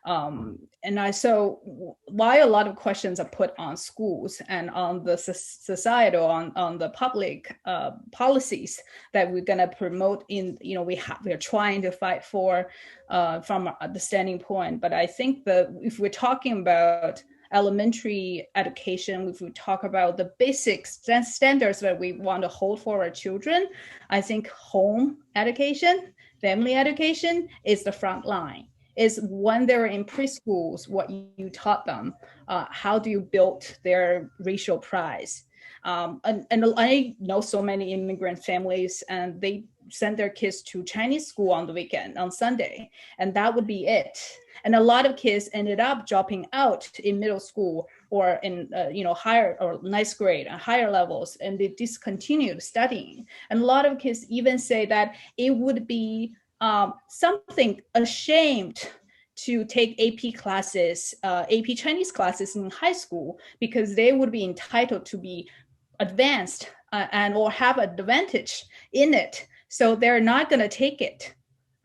So why a lot of questions are put on schools and on the societal, on the public policies that we're going to promote in, we're trying to fight for from the standing point. But I think that if we're talking about elementary education, if we talk about the basic standards that we want to hold for our children, I think home education, family education is the front line. Is when they're in preschools, what you taught them, how do you build their racial pride? And I know so many immigrant families, and they send their kids to Chinese school on the weekend, on Sunday, and that would be it. And a lot of kids ended up dropping out in middle school or in higher or ninth grade and higher levels, and they discontinued studying. And a lot of kids even say that it would be something ashamed to take AP classes, AP Chinese classes in high school, because they would be entitled to be advanced and or have an advantage in it. So they're not going to take it.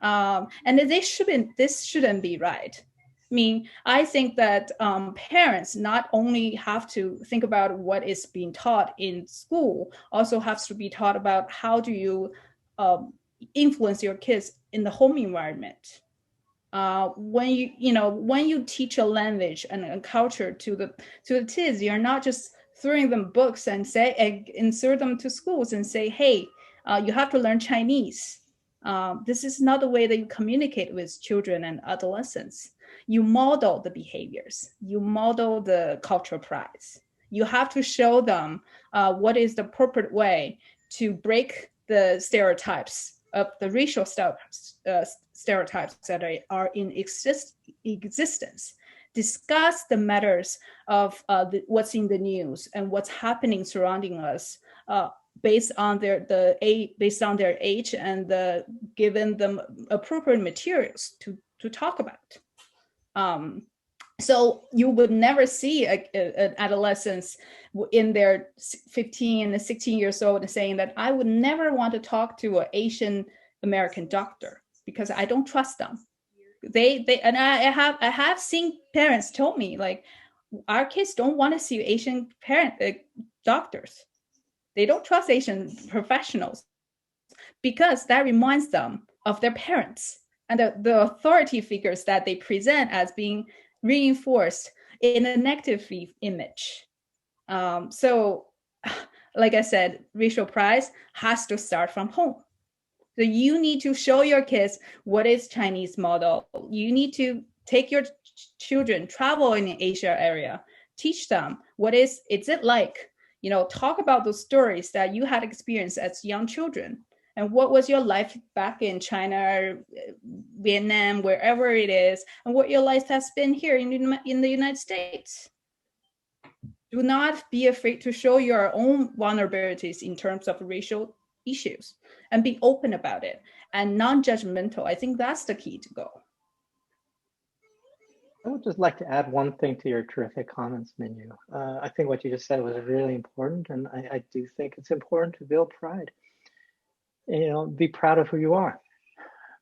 And this shouldn't be right. I mean, I think that parents not only have to think about what is being taught in school, also have to be taught about how do you influence your kids in the home environment. When you teach a language and a culture to the kids, you're not just throwing them books and insert them to schools and say, hey, you have to learn Chinese. This is not the way that you communicate with children and adolescents. You model the behaviors. You model the cultural pride. You have to show them what is the appropriate way to break the stereotypes of the racial stereotypes that are in existence. Discuss the matters of what's in the news and what's happening surrounding us based on their age and given them appropriate materials to talk about. So you would never see an adolescent in their 15 and 16 years old saying that I would never want to talk to an Asian American doctor because I don't trust them. I have seen parents tell me like our kids don't want to see Asian doctors. They don't trust Asian professionals because that reminds them of their parents and the authority figures that they present as being reinforced in a negative image. So, like I said, racial pride has to start from home. So you need to show your kids what is Chinese model. You need to take your children, travel in the Asia area, teach them it's it like, talk about those stories that you had experienced as young children. And what was your life back in China or Vietnam, wherever it is, and what your life has been here in the United States. Do not be afraid to show your own vulnerabilities in terms of racial issues and be open about it and non-judgmental. I think that's the key to go. I would just like to add one thing to your terrific comments, Minyu. I think what you just said was really important, and I do think it's important to build pride. Be proud of who you are.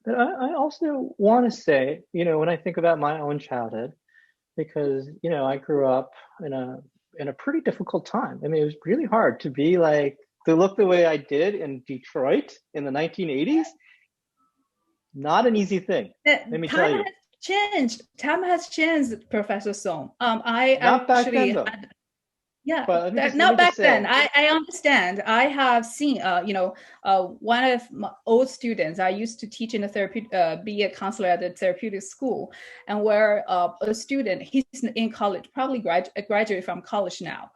But I also want to say, when I think about my own childhood, because, I grew up in a in a pretty difficult time. I mean, it was really hard to be like, to look the way I did in Detroit in the 1980s. Not an easy thing. Let me tell you. Time has changed, Professor Song. I Not back actually then, though. had, yeah, But not back then. I understand. I have seen, one of my old students. I used to teach in a therapeutic, be a counselor at a therapeutic school, and where a student, he's in college, probably graduate from college now.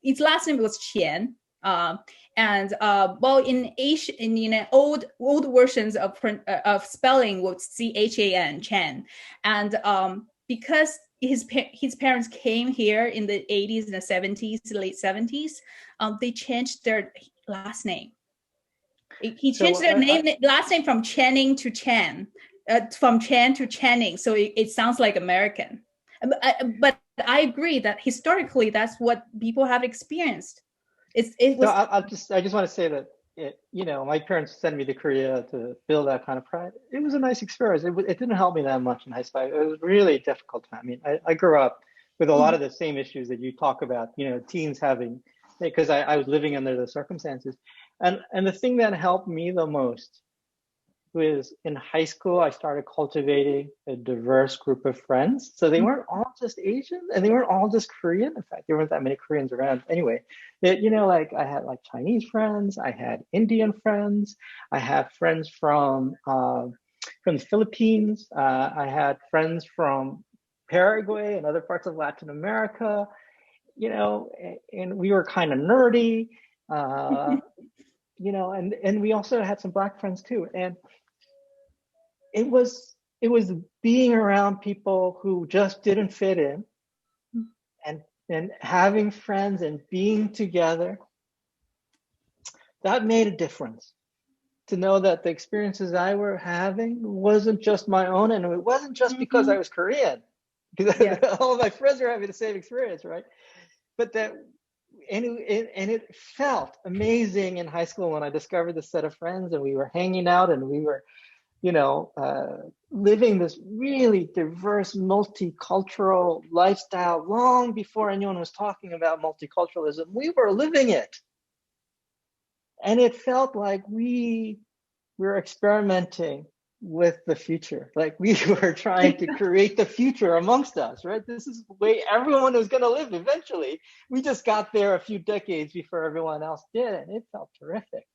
His last name was Qian. Well, in Asian, in old versions of spelling was CHAN, Chan, and because his parents came here in the 80s and the 70s, late 70s, they changed their last name. He changed their last name from Channing to Chan, from Chan to Channing, so it sounds like American. But I agree that historically that's what people have experienced. It was. No, I just want to say that my parents sent me to Korea to build that kind of pride. It was a nice experience. It didn't help me that much in high school. It was really a difficult time. I mean, I grew up with a lot of the same issues that you talk about. Teens having, because I was living under the circumstances, and the thing that helped me the most was in high school. I started cultivating a diverse group of friends. So they weren't all just Asian, and they weren't all just Korean. In fact, there weren't that many Koreans around. Anyway, like I had like Chinese friends, I had Indian friends, I had friends from the Philippines, I had friends from Paraguay and other parts of Latin America. And we were kind of nerdy. And we also had some Black friends too. And it was being around people who just didn't fit in, and having friends and being together. That made a difference. To know that the experiences I were having wasn't just my own, and it wasn't just because I was Korean, because all of my friends were having the same experience, right? But that. And it felt amazing in high school when I discovered this set of friends, and we were hanging out, and we were, living this really diverse, multicultural lifestyle long before anyone was talking about multiculturalism. We were living it. And it felt like we were experimenting with the future. Like we were trying to create the future amongst us, right? This is the way everyone was going to live eventually. We just got there a few decades before everyone else did, and it felt terrific.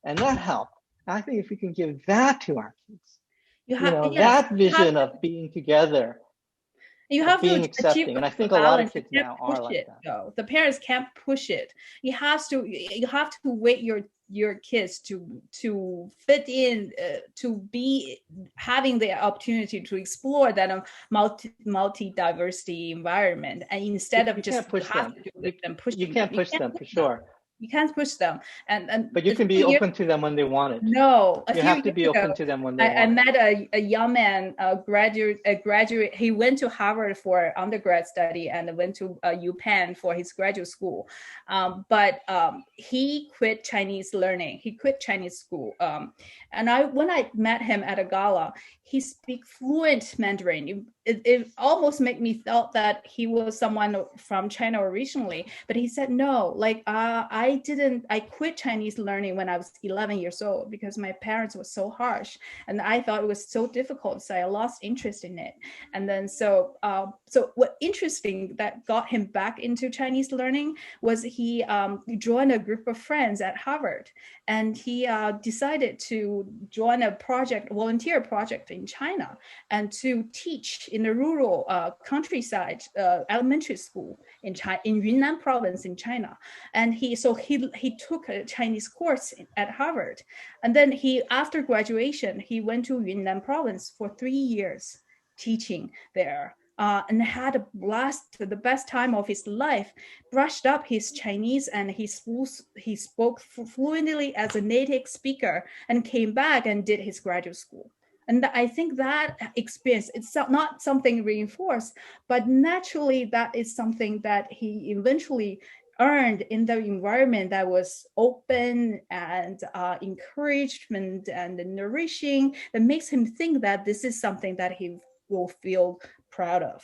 And that helped. I think if we can give that to our kids, that vision of being together, you have being to accepting, and I think a lot of kids now are like that. Though. The parents can't push it. You have to wait your kids to fit in, to be having the opportunity to explore that multi-diversity environment, and instead of just push them. You can't push them for sure. You can't push them, but you can be open to them when they want it. No, you have to be open to them when they want it. I met a young man, a graduate. He went to Harvard for undergrad study and went to UPenn for his graduate school. But he quit Chinese learning. He quit Chinese school. And when I met him at a gala, he speaks fluent Mandarin. It almost made me felt that he was someone from China originally. But he said, no, like I quit Chinese learning when I was 11 years old because my parents were so harsh, and I thought it was so difficult, so I lost interest in it. And then so what interesting that got him back into Chinese learning was he joined a group of friends at Harvard, and he decided to join a volunteer project in China, and to teach in the rural countryside elementary school in Yunnan province in China. And he took a Chinese course at Harvard, and then after graduation he went to Yunnan province for 3 years teaching there, and had a blast, the best time of his life. Brushed up his Chinese, and he spoke fluently as a native speaker, and came back and did his graduate school. And I think that experience, it's not something reinforced, but naturally that is something that he eventually earned in the environment that was open and encouragement and nourishing, that makes him think that this is something that he will feel proud of.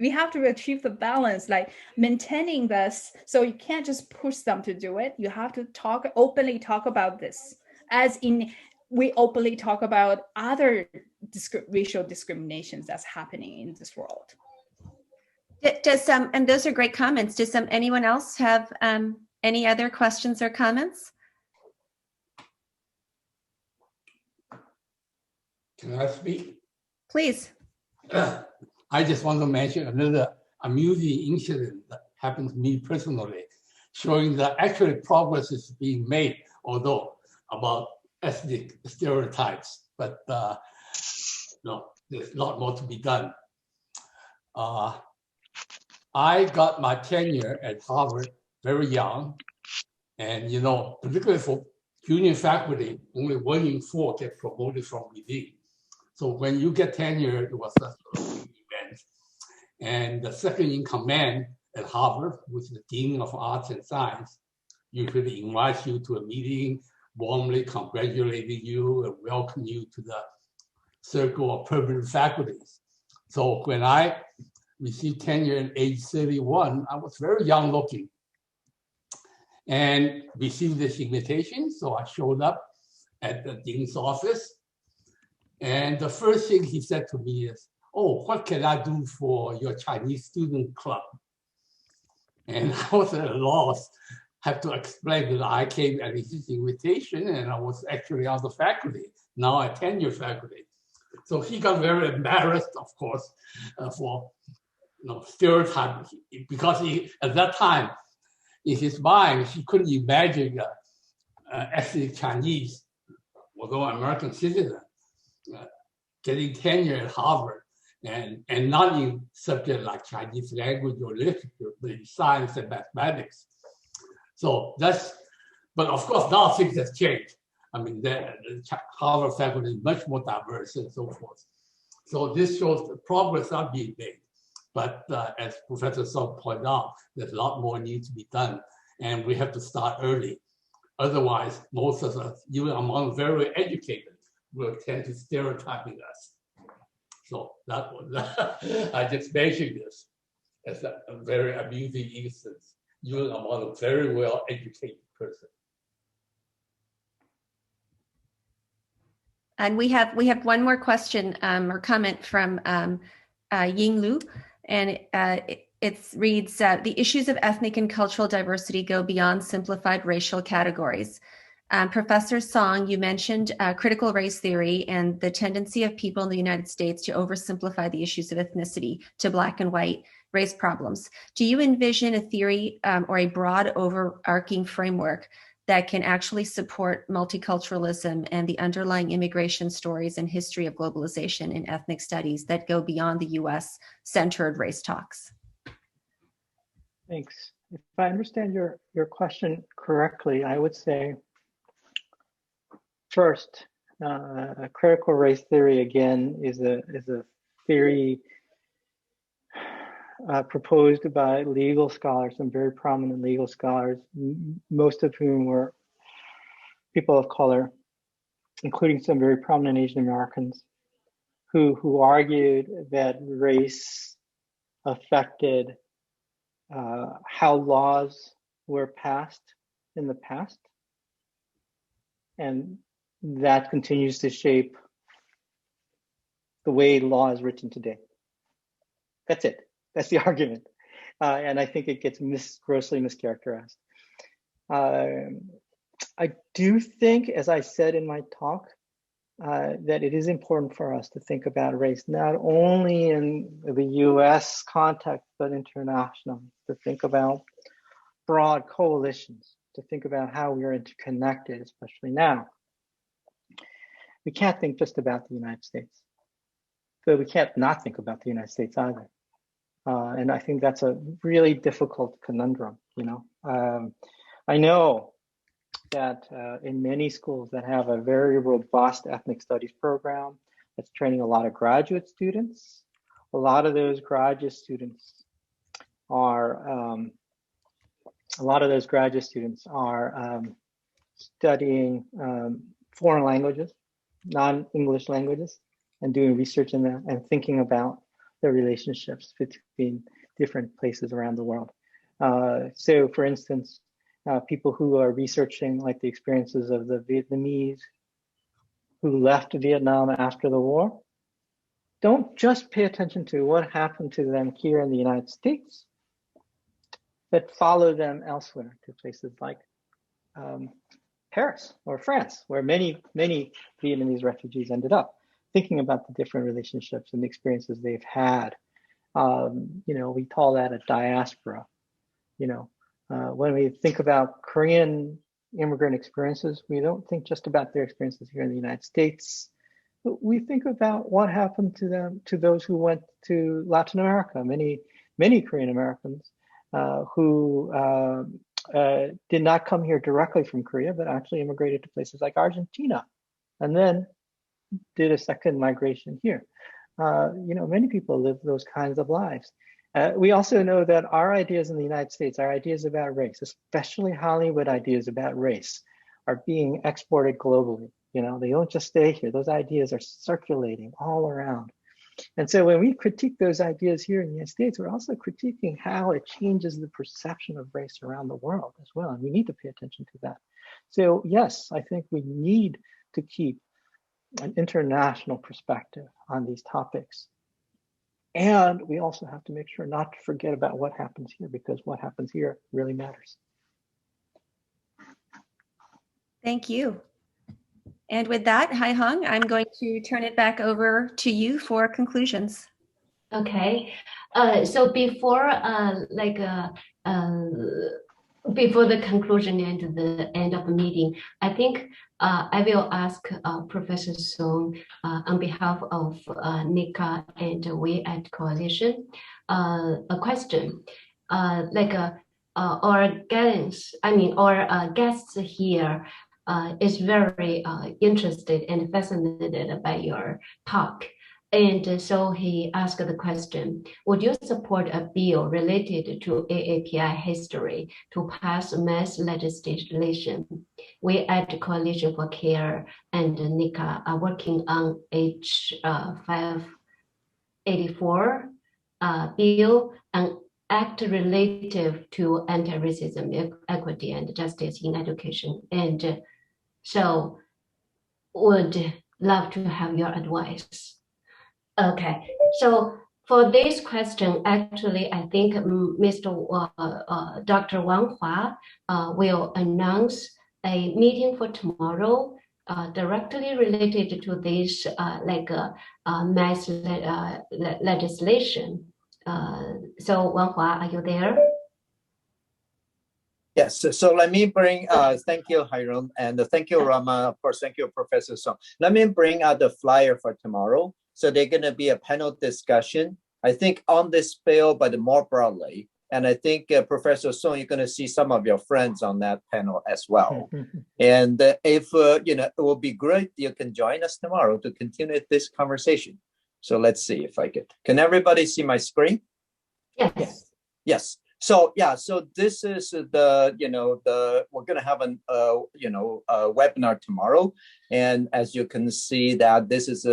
we have to achieve the balance, like maintaining this. So you can't just push them to do it. You have to openly talk about this, as in we openly talk about other racial discriminations that's happening in this world. Does and those are great comments. Does anyone else have any other questions or comments? Can I speak? Please. I just want to mention another amusing incident that happened to me personally, showing that actually progress is being made, although about ethnic stereotypes, but no, there's a lot more to be done. I got my tenure at Harvard very young, and particularly for junior faculty, only 1 in 4 get promoted from within. So when you get tenure, it was a big event. And the second in command at Harvard, which is the Dean of Arts and Science, usually invites you to a meeting, warmly congratulating you and welcome you to the circle of permanent faculties. So when I received tenure at age 31, I was very young looking and received this invitation. So I showed up at the dean's office. And the first thing he said to me is, "Oh, what can I do for your Chinese student club?" And I was at a loss. Have to explain that I came at his invitation and I was actually on the faculty, now a tenure faculty. So he got very embarrassed, of course, for stereotypes, because he, at that time, in his mind, he couldn't imagine ethnic Chinese, although American citizen, getting tenure at Harvard and not in subjects like Chinese language or literature, but in science and mathematics. So but of course now things have changed. I mean, the Harvard faculty is much more diverse and so forth. So this shows the progress are being made. But as Professor Song pointed out, there's a lot more needs to be done, and we have to start early. Otherwise, most of us, even among very educated, will tend to stereotyping us. So that was, I just mentioned this as a very amusing instance, even among a very well-educated person. And we have one more question or comment from Ying Lu, and it reads, the issues of ethnic and cultural diversity go beyond simplified racial categories. Professor Song, you mentioned critical race theory and the tendency of people in the United States to oversimplify the issues of ethnicity to Black and white race problems. Do you envision a theory or a broad overarching framework that can actually support multiculturalism and the underlying immigration stories and history of globalization in ethnic studies that go beyond the US-centered race talks? Thanks. If I understand your question correctly, I would say, first, critical race theory, again, is a theory proposed by legal scholars, some very prominent legal scholars, most of whom were people of color, including some very prominent Asian Americans, who argued that race affected how laws were passed in the past, and that continues to shape the way law is written today. That's it. That's the argument. And I think it gets grossly mischaracterized. I do think, as I said in my talk, that it is important for us to think about race, not only in the US context, but internationally, to think about broad coalitions, to think about how we are interconnected, especially now. We can't think just about the United States, but we can't not think about the United States either. And I think that's a really difficult conundrum, I know that in many schools that have a very robust ethnic studies program that's training a lot of graduate students, a lot of those graduate students are studying foreign languages, non-English languages, and doing research in that and thinking about the relationships between different places around the world. So for instance, people who are researching like the experiences of the Vietnamese who left Vietnam after the war, don't just pay attention to what happened to them here in the United States, but follow them elsewhere to places like Paris or France, where many Vietnamese refugees ended up, thinking about the different relationships and the experiences they've had. We call that a diaspora. When we think about Korean immigrant experiences, we don't think just about their experiences here in the United States. We think about what happened to them, to those who went to Latin America. Many Korean Americans who did not come here directly from Korea, but actually immigrated to places like Argentina, and then did a second migration here. Many people live those kinds of lives. We also know that our ideas in the United States, our ideas about race, especially Hollywood ideas about race, are being exported globally. They don't just stay here. Those ideas are circulating all around. And so when we critique those ideas here in the United States, we're also critiquing how it changes the perception of race around the world as well. And we need to pay attention to that. So yes, I think we need to keep an international perspective on these topics. And we also have to make sure not to forget about what happens here, because what happens here really matters. Thank you. And with that, Hyoung, I'm going to turn it back over to you for conclusions. Okay. So before before the conclusion and the end of the meeting, I think I will ask Professor Song on behalf of NECAA and We at Coalition a question. Our guests here is very interested and fascinated by your talk. And so he asked the question, would you support a bill related to AAPI history to pass mass legislation? We at Coalition for Care and NECAA are working on H 584 bill, an act relative to anti-racism, equity, and justice in education. And so would love to have your advice. Okay, so for this question, actually, I think Dr. Wang Hua will announce a meeting for tomorrow directly related to this mass legislation. So Wang Hua, are you there? Yes, so let me bring, thank you, Hyoung, and thank you, Rama, of course, thank you, Professor Song. Let me bring out the flyer for tomorrow. So they're gonna be a panel discussion, I think on this bill, but more broadly. And I think Professor Song, you're gonna see some of your friends on that panel as well. And if, it will be great, you can join us tomorrow to continue this conversation. So let's see if I can everybody see my screen? Yes. Yes. So yeah, so this is the, we're gonna have a webinar tomorrow. And as you can see that this is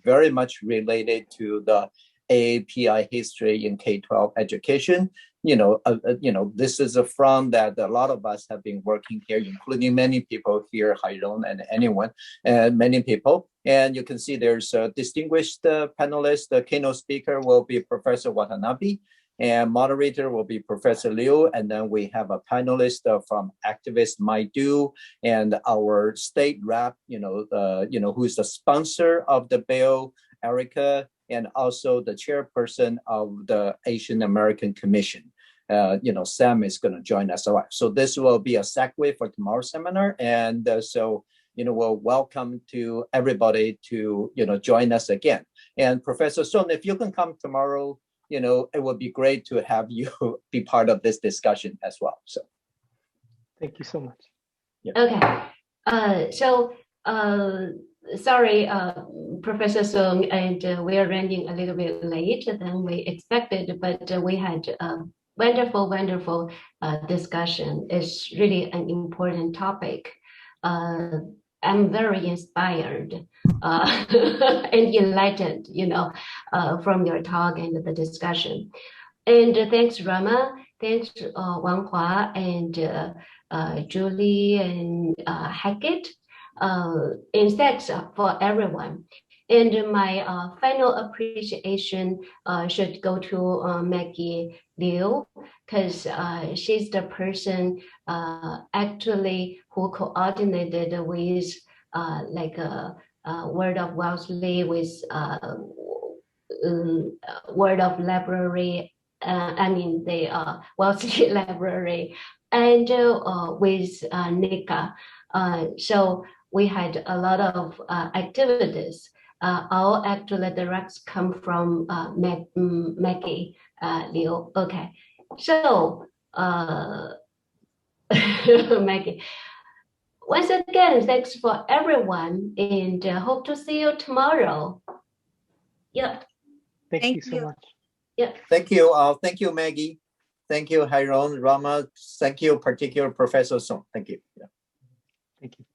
very much related to the AAPI history in K-12 education. This is a front that a lot of us have been working here, including many people here, Hyoung and anyone, and many people. And you can see there's a distinguished panelist. The keynote speaker will be Professor Watanabe. And moderator will be Professor Liu, and then we have a panelist from activist Maidu and our state rep, who's the sponsor of the bill, Erica, and also the chairperson of the Asian American Commission. Sam is going to join us. So this will be a segue for tomorrow's seminar, and we'll welcome to everybody to join us again. And Professor Song, if you can come tomorrow. It would be great to have you be part of this discussion as well. So, thank you so much. Yeah. Okay. Sorry, Professor Song, and we are running a little bit late than we expected, but we had a wonderful discussion. It's really an important topic. I'm very inspired and enlightened, from your talk and the discussion. And thanks, Rama. Thanks, Wang Hua and Julie and Hackett. And thanks for everyone. And my final appreciation should go to Maggie Liu, because she's the person actually who coordinated with Word of Wellesley, with Word of Library, the Wellesley Library, and with NECAA. So we had a lot of activities. All actually directs come from Maggie Liu. Okay, so Maggie, once again, thanks for everyone, and hope to see you tomorrow. Yeah. Thank you so much. Yeah. Thank you, Maggie. Thank you, Hyoung, Rama. Thank you, particular Professor Song. Thank you. Yeah. Thank you.